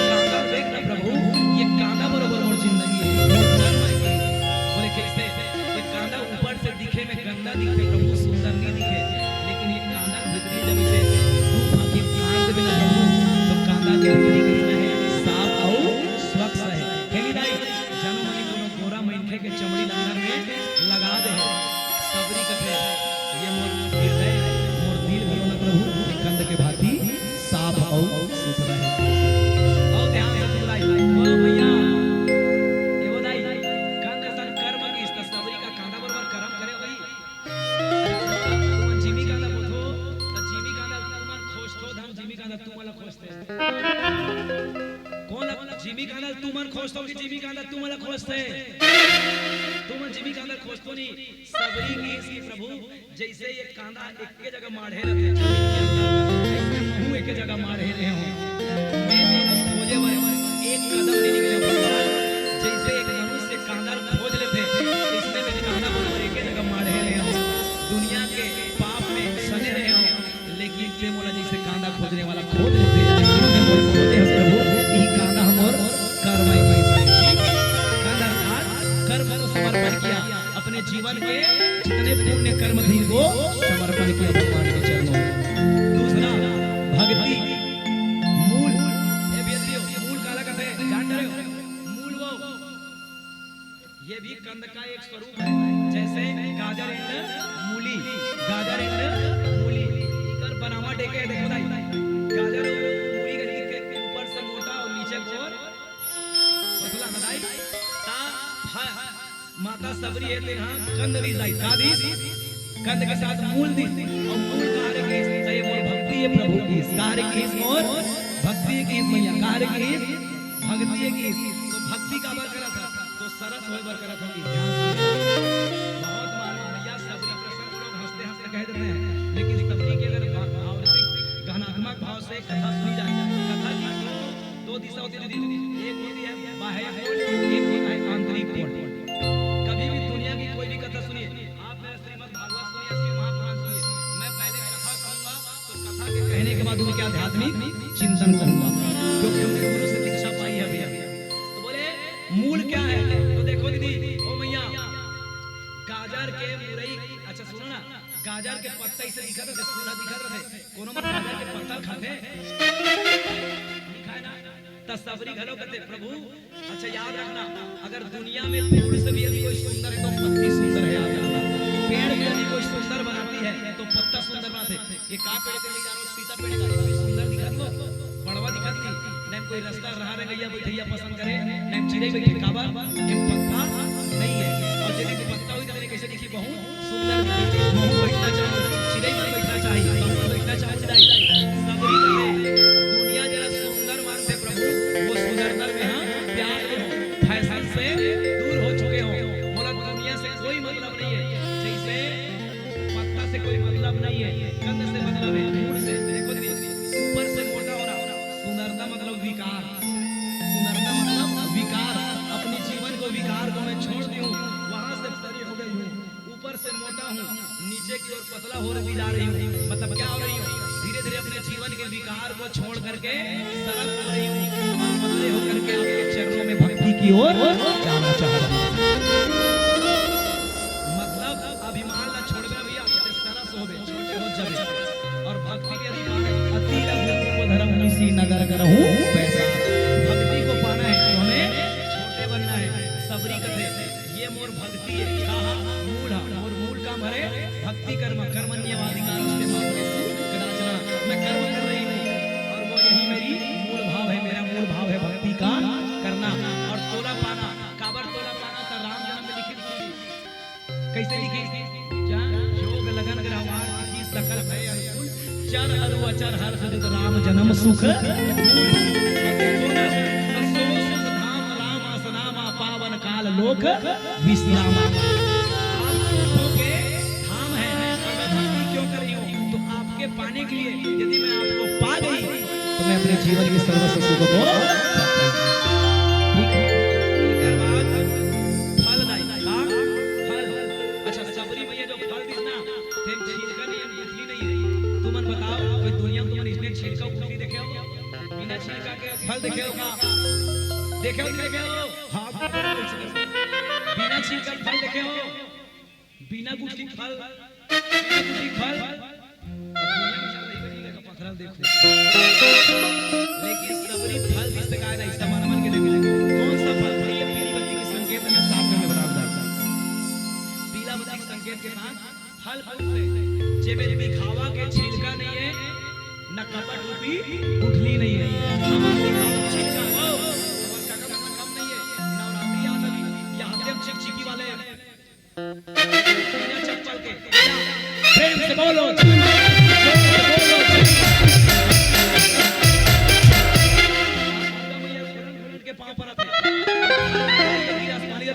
कांदा देखना प्रभु ये कांदा बरोबर और जिंदगी है बोले कैसे ये कांदा ऊपर से दिखे में गंदा दिखे प्रभु सुंदर नहीं दिखे लेकिन ये कांदा भीतरी जब इसे धूप आके काट दे बिना प्रभु तो कांदा के भीतरी कितना है साफ और स्वच्छ है हेली दाई जानो मनी कोनो गोरा मनखे के चमड़ी अंदर में लगा दे सबरी कथे ये मोर हृदय मोर दिल भरो न प्रभु कंद के भांति साफ और सुथरा है और ध्यान से सुनाई ओ भैया ये बताई कंद सन कर्म की इस सबरी का कांदा बराबर कर्म करे वही तुम जीवी कांदा बोथो त जीवी कांदा तुमन खोजतो धन जीवी कांदा तुमला खोजते कौन जीवी कांदा तुमन खोजतो कि जीवी कांदा तुमला खोजते तुम जीवी कांदा खोजतो नहीं सबरी की इसकी प्रभु जैसे ये कांदा एक के जगह माढ़े रहते हैं ऐसे मुंह एक जगह माढ़े रहे हो मैं मेरा खोजे वाले एक कदम नहीं निकले भगवान जैसे एक मनुष्य कांदा खोज लेते इसमें मेरे कांदा बराबर एक जगह माढ़े रहे हो दुनिया के पाप में सने रहे हो लेकिन ते मोला जैसे कांदा खोजने वाला खोज लेते इसने मोर खोजे है प्रभु यही कांदा हमर कर्म है कांदा कर्म को समर्पण किया अपने जीवन के जितने पुण्य कर्म थे वो समर्पण किया भगवान के चरणों में दूसरा भक्ति मूल ये भी मूल काला कहते हैं जान रहे हो मूल वो ये भी कंद का एक स्वरूप है जैसे गाजर एंड मूली इकर बनावट एक है देखो भाई गाजर मूली के ऊपर से मोटा और नीचे गोर पतला बताई ता माता सबरी है ते हां कंद दी लाई सादी कंद के साथ मूल दी और मूल कार्य के सही बोल भक्ति है प्रभु की कार्य की और भक्ति की मैया कार्य की भक्ति की तो भक्ति का बर करा था तो सरस होय बर करा था बहुत बार मैया सबरी प्रसंग लोग हंसते हंसते कह देते हैं लेकिन सबरी के अगर भावनात्मक गहनात्मक भाव से कथा सुनी जाए कथा की दो दिशा होती है एक होती है बाह्य कोण एक होता है आंतरिक कोण कभी भी दुनिया की कोई भी कथा सुनिए आप मेरा श्रीमद् भागवत सुनिए श्री महापुराण सुनिए मैं पहले कथा कहूंगा तो कथा के कहने के बाद उन्हें क्या आध्यात्मिक चिंतन करूंगा क्योंकि हमने गुरु से दीक्षा पाई है अभी तो बोले मूल क्या है तो देखो दीदी ओ मैया गाजर के गाजर के पत्ता इसे दिखा रहे पूरा दिखा रहे कोनो मन गाजर के पत्ता खाते दिखाए ना त सबरी घलो कहते प्रभु अच्छा याद रखना अगर दुनिया में फूल से भी यदि कोई सुंदर है तो पत्ती सुंदर है याद रखना पेड़ में यदि कोई सुंदर बनाती है तो पत्ता सुंदर बनाते ये का पेड़ से ले जा रहा सीता पेड़ का कोई सुंदर दिखत हो बड़वा दिखत नहीं नहीं कोई रास्ता रहा रे गैया बैठैया पसंद करे नहीं चिड़ै बैठे काबर एक पत्ता नहीं है और यदि पत्ता हुई तो कैसे दिखी बहुत सुंदर दिखी महू बैठना चाहिए चिड़ै पर बैठना चाहिए महू बैठना चाहिए सबरी कहते दुनिया जरा सुंदर मानते प्रभु वो सुंदरता में हां प्यार फैशन से दूर हो चुके हो बोला दुनिया से कोई मतलब नहीं है जैसे पत्ता से कोई मतलब नहीं है गंध से मतलब है फूल से देखो ऊपर से मोटा होना सुंदरता मतलब विकार सुंदरता मतलब विकार अपने जीवन को विकार को मैं छोड़ दी हूँ वहां से बड़ी हो गई हूँ ऊपर से मोटा हूँ नीचे की ओर पतला हो रही जा रही हूँ मतलब क्या हो रही हूँ धीरे धीरे अपने जीवन के विकार को छोड़ करके सरल हो रही हूँ और बदले होकर के आपके चरणों में भक्ति की ओर जाना चाहती हूँ मतलब अभिमान ना छोड़ दे भैया सरस हो गए छोटे हो जावे और भक्ति के अति लघु धर्म इसी नगर करहूं पैसा भक्ति को पाना है तो हमें छोटे बनना है सबरी कथे ये मोर भक्ति है कहा मूल मोर मूल काम हरे भक्ति कर्म कर्मण्यवाधिकार उसके मामले से कदाचना मैं कर्म कर रही हूं और वो यही मेरी मूल भाव है मेरा मूल भाव है भक्ति का करना और तोला पाना काबर तोला पाना तो राम जन्म में लिखी कैसे लिखी योग लगन ग्रहवार की सकल भय अनुकूल चर अरु अचर हर सदित राम जन्म सुख धाम राम असनामा पावन काल लोक विश्राम के धाम है और मैं भक्ति क्यों कर रही हूँ तो आपके पाने के लिए यदि मैं आपको पा गई तो मैं अपने जीवन के सर्वस्व सुख को फल देखे हो देखे हो हाँ बिना छिलका फल देखे हो बिना गुठली फल पथरल देखो लेकिन सबरी फल जिससे कहा ना इसका मन के देखो कौन सा फल है ये पीली बत्ती के संकेत में साफ में बता रहा पीला बत्ती के संकेत के साथ फल से जेबे दिखावा के छिलका नहीं है न कपट रूपी गुठली नहीं है छिलका हो और काका कम नहीं है नवरात्रि आ गई यहां पे चिकचिकी वाले बिना चप्पल के प्रेम से बोलो के पांव पर आते आसमानी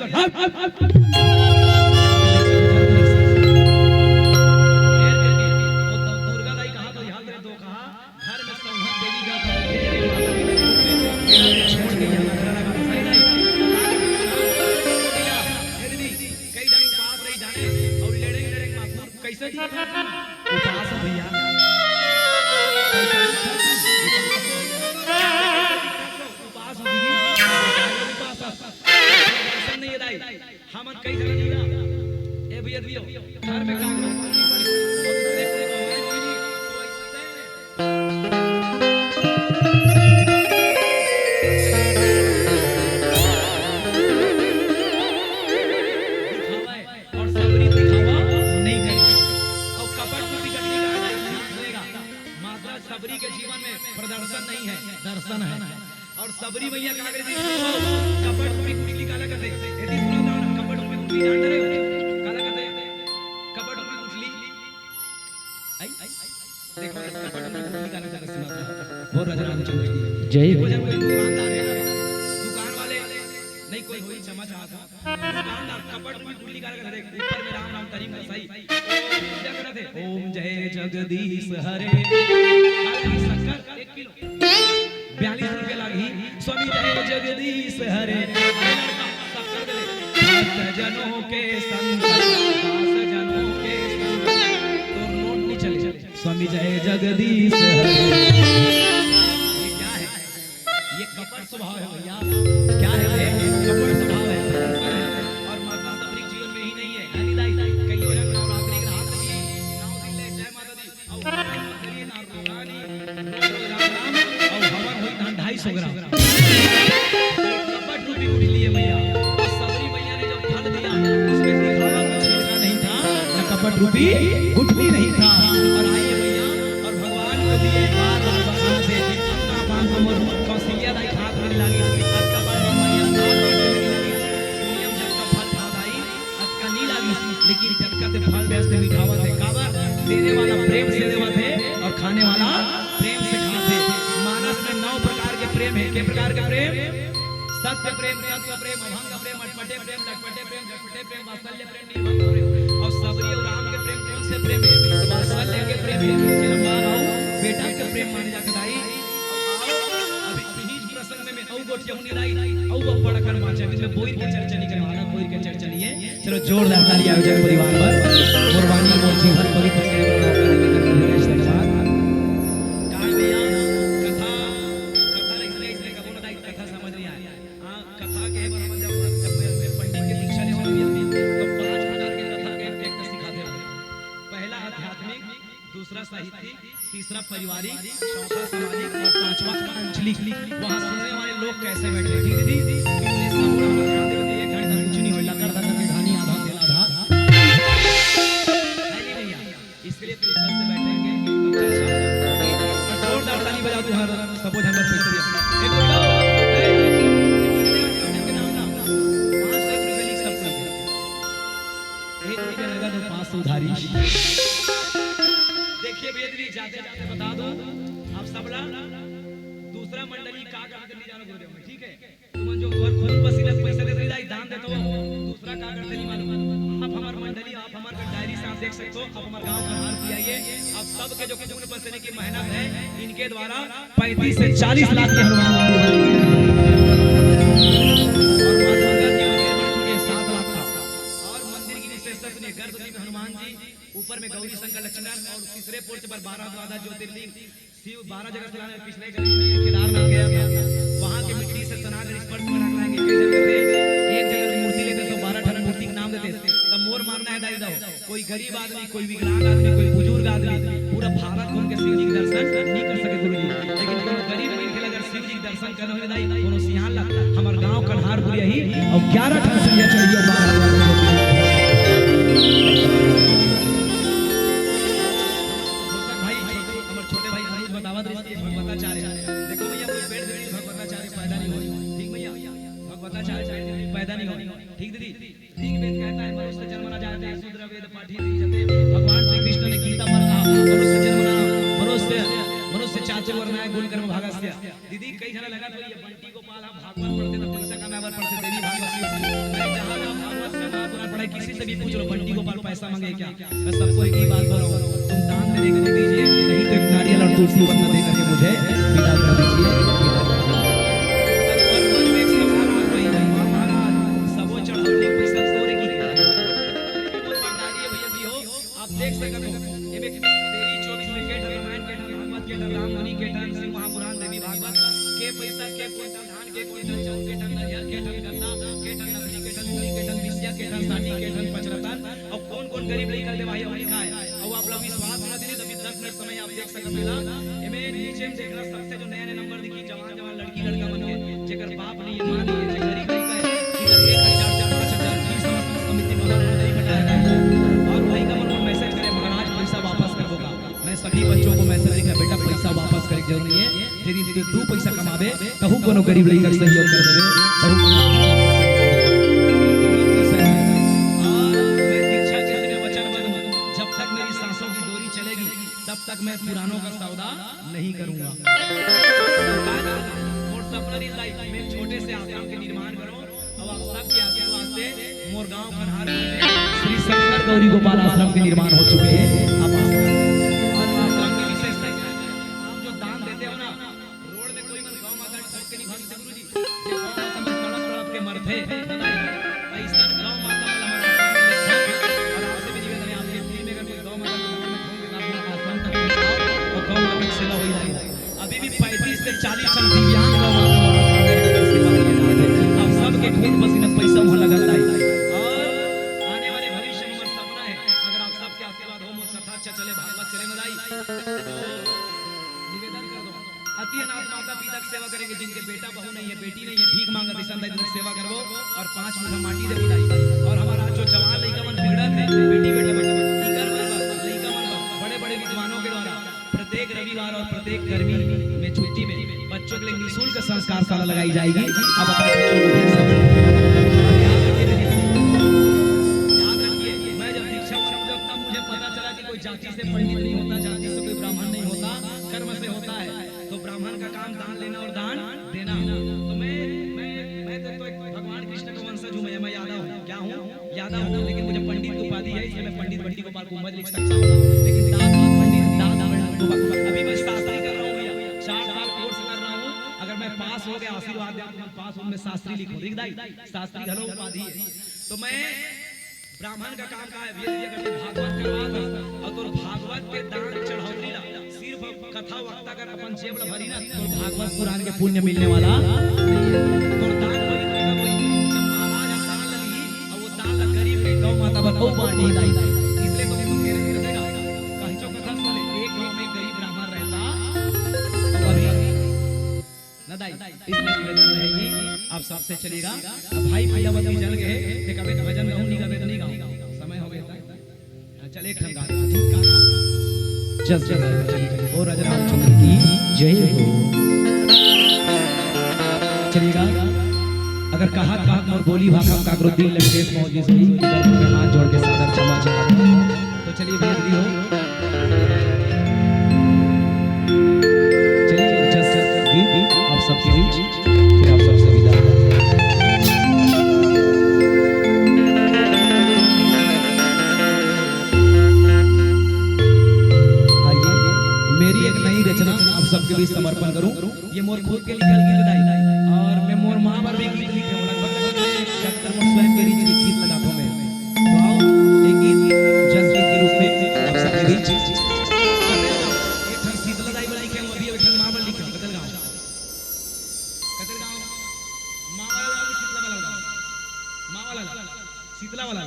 उपास भैया उपास नहीं है हम कई जगह ए भैया दियो घर में काम सबरी के जीवन में प्रदर्शन नहीं है दर्शन है और सबरी भैया का अगर कपट रूपी गुठली काला करते यदि सुनो ना कपट रूपी गुठली जान रहे हो काला करते कपट रूपी गुठली आई देखो कपट रूपी गुठली काला करते सुना वो राजरामचंद्र की जय दुकानदार है दुकान वाले नहीं कोई कोई क्षमा चाहता दुकानदार कपट रूपी गुठली काला करते ऊपर में राम राम करीम का सही पूजा करते ओम जय जगदीश हरे 42 रुपए लगी स्वामी जय जगदीश हरे भक्त जनों के संग दास जनों के संग तो नोट नहीं चले स्वामी जय जगदीश हरे ये क्या है ये कपट स्वभाव है भैया क्या है ये कपट स्वभाव है और माता सबरी जीवन में ही नहीं है हरिदाई कई बार नवरात्रि के हाथ में 250 ग्राम कपट रूपी गुठली है मैया। और सबरी मैया ने जब फल दिया उसमें दिखावा कुछ छिड़का नहीं था, न कपट रूपी गुठली नहीं था। और आइए मैया और भगवान को दिए बार बार बखान से अपना पान मोर कौशल्या दाई हाथ में लागी आज का बार मैया साथ में लगी दुनिया में जब का फल खाद आई आज का नहीं लागी, लेकिन जब का ते फल देश से मिठावा से काबर देने वाला प्रेम से देवा थे और खाने वाला प्रेम से खाते। मानस में 9 प्रकार के प्रेम है। के प्रकार के प्रेम? सत्य प्रेम, सत्व प्रेम, अभंग प्रेम, अटपटे प्रेम, लटपटे प्रेम, झटपटे प्रेम, वात्सल्य प्रेम, निर्भंग प्रेम। और सबरी और राम के प्रेम कौन से प्रेम है? वात्सल्य के प्रेम है। जिनका आओ बेटा के प्रेम माने जाके दाई अभी इन्हीं प्रसंग में औ गोठिया हुनी लाई औ पड़कर माचा में बोइर के चर्चा नहीं करे वाला बोइर के चर्चा नहीं है। चलो जोरदार ताली आयोजन परिवार पर कुर्बानी मोर जीवन पवित्र के मौका देने के लिए धन्यवाद। कहां भैया कथा इसलिए कबो न दाई कथा समझ नहीं आया। हां कथा के बारे में जब मैं पंडित की दीक्षा लेने वाली थी तो 5 प्रकार के कथा के एक सिखाते हैं। पहला आध्यात्मिक, दूसरा साहित्यिक, तीसरा पारिवारिक, चौथा सामाजिक और पांचवा आंचलिक। वहां सुनने वाले लोग कैसे बैठे? ठीक दीदी इसलिए सब पूरा ध्यान दे। 1 घंटा कुछ नहीं होला कर दादा के धानी आधा तेल आधा नहीं भैया, इसलिए फुर्सत से बैठेंगे। और जोरदार ताली बजाओ तुम्हारा सबो झंडा पैसे दिया एक बोलो के नाम ना 500 रुपए लिख सकते हैं। 1 रुपया लगा तो 500 उधारी। देखिए भैया दीदी जाते जाते बता दो आप सबला दूसरा मंडली का करते नहीं जानो गुरुदेव में, ठीक है? तुम जो खून पसीना पैसा दे दे दान देते हो, दूसरा का करते नहीं मालूम। आप हमार मंडली, आप हमार डायरी से आप देख सकते हो। आप हमार गांव का हाल दियाइए। आप सबके जो खून पसीने की मेहनत है इनके द्वारा 35 से 40 लाख के हनुमान मंदिर बने और मां दुर्गा की मंदिर बन चुके 7 लाख का। और मंदिर की विशेषता सुनिए, गर्भगृह में हनुमान जी, ऊपर में गौरी शंकर लक्ष्मण और तीसरे पोर्च पर 12 ज्योतिर्लिंग शिव 12 जगह से लाने। पिछले गली में केदारनाथ गया था, वहां के मिट्टी से तनाकर स्पर्श में रख लाएंगे। कई जगह से एक जगह मूर्ति लेते तो 12 ठन मूर्ति का नाम देते। तब मोर मारना है दाई दो कोई गरीब आदमी, कोई विकलांग आदमी, कोई बुजुर्ग आदमी पूरा भारत घूम के शिव जी के दर्शन नहीं कर सके गुरुजी। लेकिन कोनो गरीब मिल अगर शिव जी के दर्शन करना हो दाई कोनो सियान ला हमार गांव कन्हारपुर यही और 11 ठन से चढ़ियो 12 पैदा नहीं होनी। ठीक दीदी ठीक वेद कहता है मनुष्य जन्म न जाते शूद्र वेद पाठी जते। भगवान श्री कृष्ण ने गीता में कहा मनुष्य जन्म न मनुष्य चातुर्वर्ण्याय गुण कर्म भागस्य। दीदी कई जगह लगा तो ये बंटी गोपाल आप भागवत पढ़ते तो पैसा कमावर पढ़ते देवी भागवत मैं जहां भागवत में बात ना पढ़े किसी से भी पूछ लो बंटी गोपाल पैसा मांगे क्या? मैं सबको एक ही बात बोल रहा हूं, तुम दान देने को दीजिए, नहीं तो एक नारियल और तुलसी पत्ता दे करके मुझे विदा कर दीजिए। देख सकते हो ये देवी 24 विकेट रामायण के भागवत के राममुनि के टन सिंह महापुराण देवी भागवत के पैसा के क्विंटल धान के क्विंटल चाउर के टन नारियल के टन गन्ना के टन लकड़ी के टन मूली के टन बिसिया के टन साटी के टन पचरतन और कौन गरीब लेकर दे भाई और लिखा है। और आप लोग विश्वास न दिली तो 10 मिनट समय आप देख सकते हो। एमे नीचे में देखना सबसे जो नया नंबर दिखी जवान लड़की लड़का मन के जेकर बाप नहीं मां नहीं जे गरीब लड़का है इधर 1000 4 5,000 की समिति वाला नहीं बताया और वही का मैसेज करे महाराज पैसा वापस कर दोगा। मैं सभी बच्चों को मैसेज लिखा बेटा पैसा वापस करे जरूरी है। यदि तू पैसा कमावे तहु कोनो गरीब लड़का के सहयोग कर देवे तहु मैं दीक्षा के लिए वचनबद्ध हूं जब तक मेरी सांसों की डोरी चलेगी तब तक मैं पुरानों का सौदा नहीं करूंगा। और सपनरी लाइफ में छोटे से आश्रम के निर्माण करो और आप सबके आशीर्वाद से मोर गांव कन्हारपुर में श्री शंकर गौरी गोपाल आश्रम के निर्माण हो चुके हैं। आप और आश्रम की विशेषता क्या है? आप जो दान देते हो ना रोड में कोई मन गौ माता ठोक के नहीं भागते गुरुजी, ये गौ माता में तड़प तड़प के मरते ऐसा गौ माता वाला हमारा और आपसे भी निवेदन है आपके फ्री में अगर गौ माता को आश्रम तक पहुंचाओ और गौ माता की सेवा हो जाएगी। अभी भी 35 से 40 टन दिव्यांग गौ माता आप सबके खून पसीना पैसा वहां लगता है। चले भागवत चले मदाई निवेदन कर दो अति अनाथ माता पिता की सेवा सेवा करेंगे जिनके बेटा बहू नहीं है, बेटी नहीं है, भीख मांगत ऐसा सेवा करबो और 5 मुठा माटी दे बुलाई। और हमारा जो जवान लड़का मन बिगड़त है, बेटी बेटा मन इकर लड़का मन बड़े बड़े विद्वानों के द्वारा प्रत्येक रविवार और प्रत्येक गर्मी में छुट्टी में बच्चों के लिए निःशुल्क संस्कार शाला लगाई जाएगी। अब अपने बच्चों को भेज सकते हैं। याद रखिए, मैं जब दीक्षा हुआ तब मुझे पता चला कि कोई जाति से पंडित नहीं होता, जाति से कोई ब्राह्मण नहीं होता, कर्म से होता है। तो ब्राह्मण का काम दान लेना और दान देना। तो मैं तो एक भगवान कृष्ण का वंशज हूँ, मैं यादव हूँ। क्या हूँ? यादव हूँ, लेकिन मुझे पंडित की उपाधि है, इसलिए मैं पंडित बंटी गोपाल कुंभज लिख सकता हूँ। लेकिन अभी मैं शास्त्री कर रहा हूँ भैया, 4 साल कोर्स कर रहा हूँ। अगर मैं पास हो गया, आशीर्वाद दे तो मैं पास हूँ, मैं शास्त्री लिखूं, लिख दाई शास्त्री घलो उपाधि है। तो मैं ब्राह्मण का काम का है, ये करके भागवत करवा दो और तो भागवत के दान चढ़ावनी ला, सिर्फ कथा वक्ता कर अपन जेब भरी ना तो भागवत पुराण के पुण्य मिलने वाला तो दान पवित्र का कोई जब महाराज दान लगी और वो दान गरीब के गौ माता पर ओ बांटी लाई। इसलिए तुम कह रहे करेगा कहचो कथा सुन, एक गांव में गरीब ब्राह्मण रहता तो अभी न दाई, इसलिए निवेदन रहेगी आप सबसे चलेगा। भाई भैयावती जल गए ते कबे भजन गाऊं नहीं कबे तो नहीं गाऊं, समय हो गया। चले एक ठन गा ठीक गाना जस जस और रामचंद्र की जय हो। चलिएगा अगर कहा और बोली भाषा का दिल लगे मौजी से में हाथ जोड़ के सादर क्षमा चाहता तो चलिए भेज दियो। चलिए जस गीत आप सबके बीच, फिर आप सबसे विदा। आइए मेरी एक नई रचना आप सबके बीच समर्पण करूं। ये मोर खुद के लिखल गीत दाई और मैं मोर मां पर भी गीत लिखे हूं, लगभग लगभग स्वयं के गीत लगाता हूं मैं। तो आओ एक गीत जस गीत के रूप में आप सबके बीच एक ठन शीतला दाई वाला लिखे हूं, अभी एक ठन मां पर लिखे हूं। कतल गांव मां वाला शीतला वाला मां वाला शीतला वाला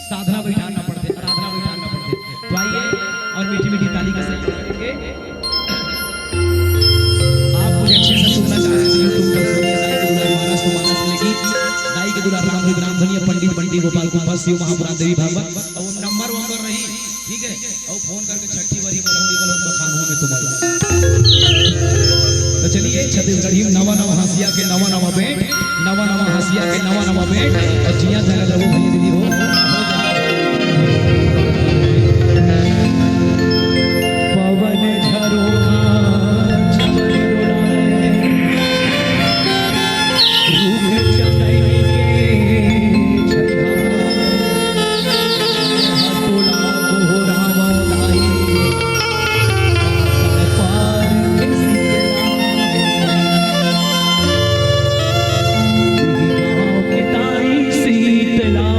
साधना बैठाना पड़ते, आराधना बैठाना पड़ते। तो आइए और मीठी मीठी ताली के साथ करेंगे। आप मुझे अच्छे से सुनना चाहते हैं यूट्यूब पर सुनिए दाई के दुलार मानस तो मानस लेगी दाई के दुलार राम राम धनिया पंडित बंटी गोपाल कुंभज शिव महापुराण देवी भागवत और नंबर वंबर रही ठीक है और फोन करके छठी बारी बोलूंगी बोलो बखानों में तुम्हारा। तो चलिए छत्तीसगढ़ी नवा नवा हंसिया के नवा नवा बेट, नवा नवा हंसिया के नवा नवा बेट और जिया जगह रहो भैया दीदी हो। पवन झरोखा रूप चंदनी के हतोला गोहरा मौलाई पार शीतला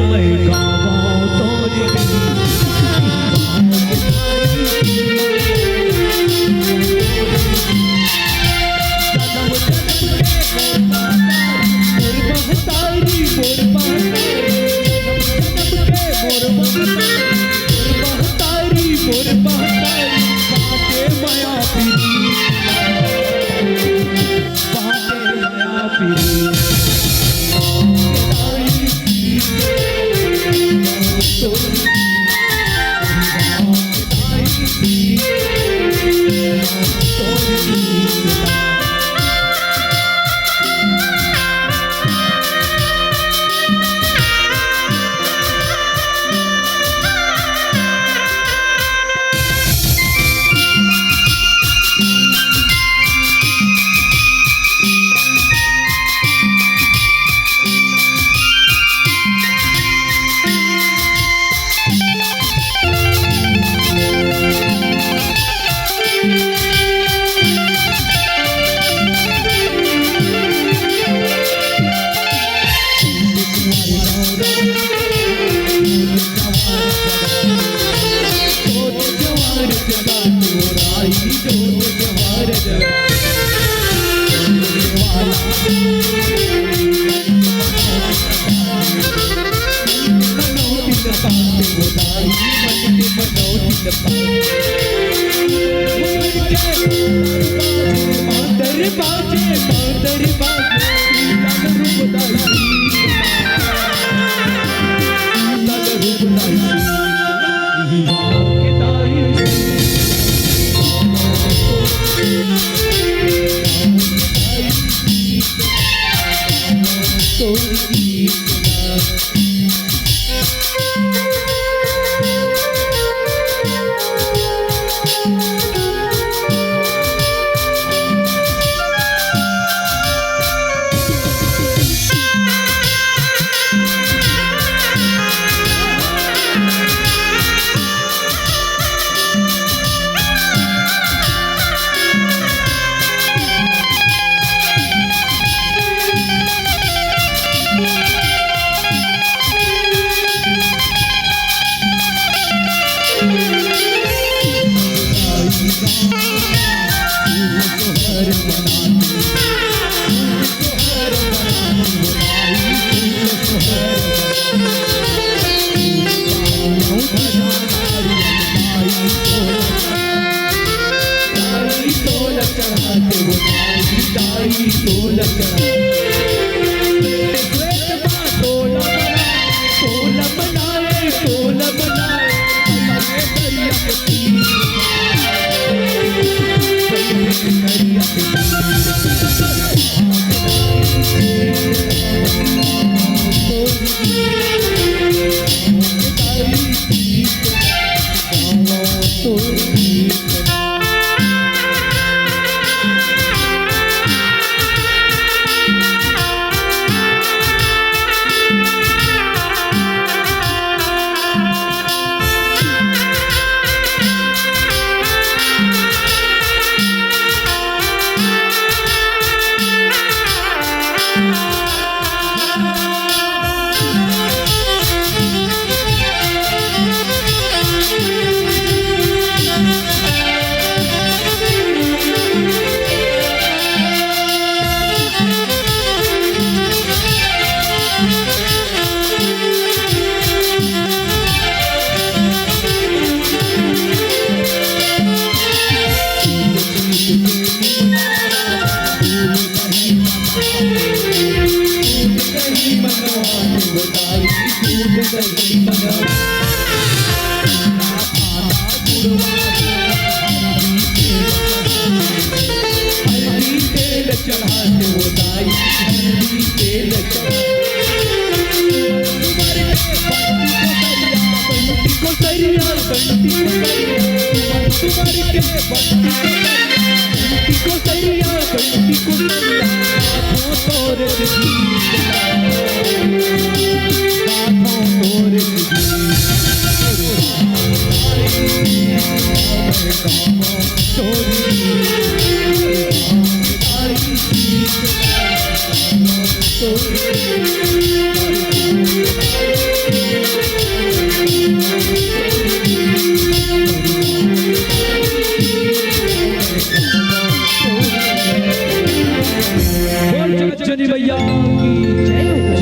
भैया की जय हो।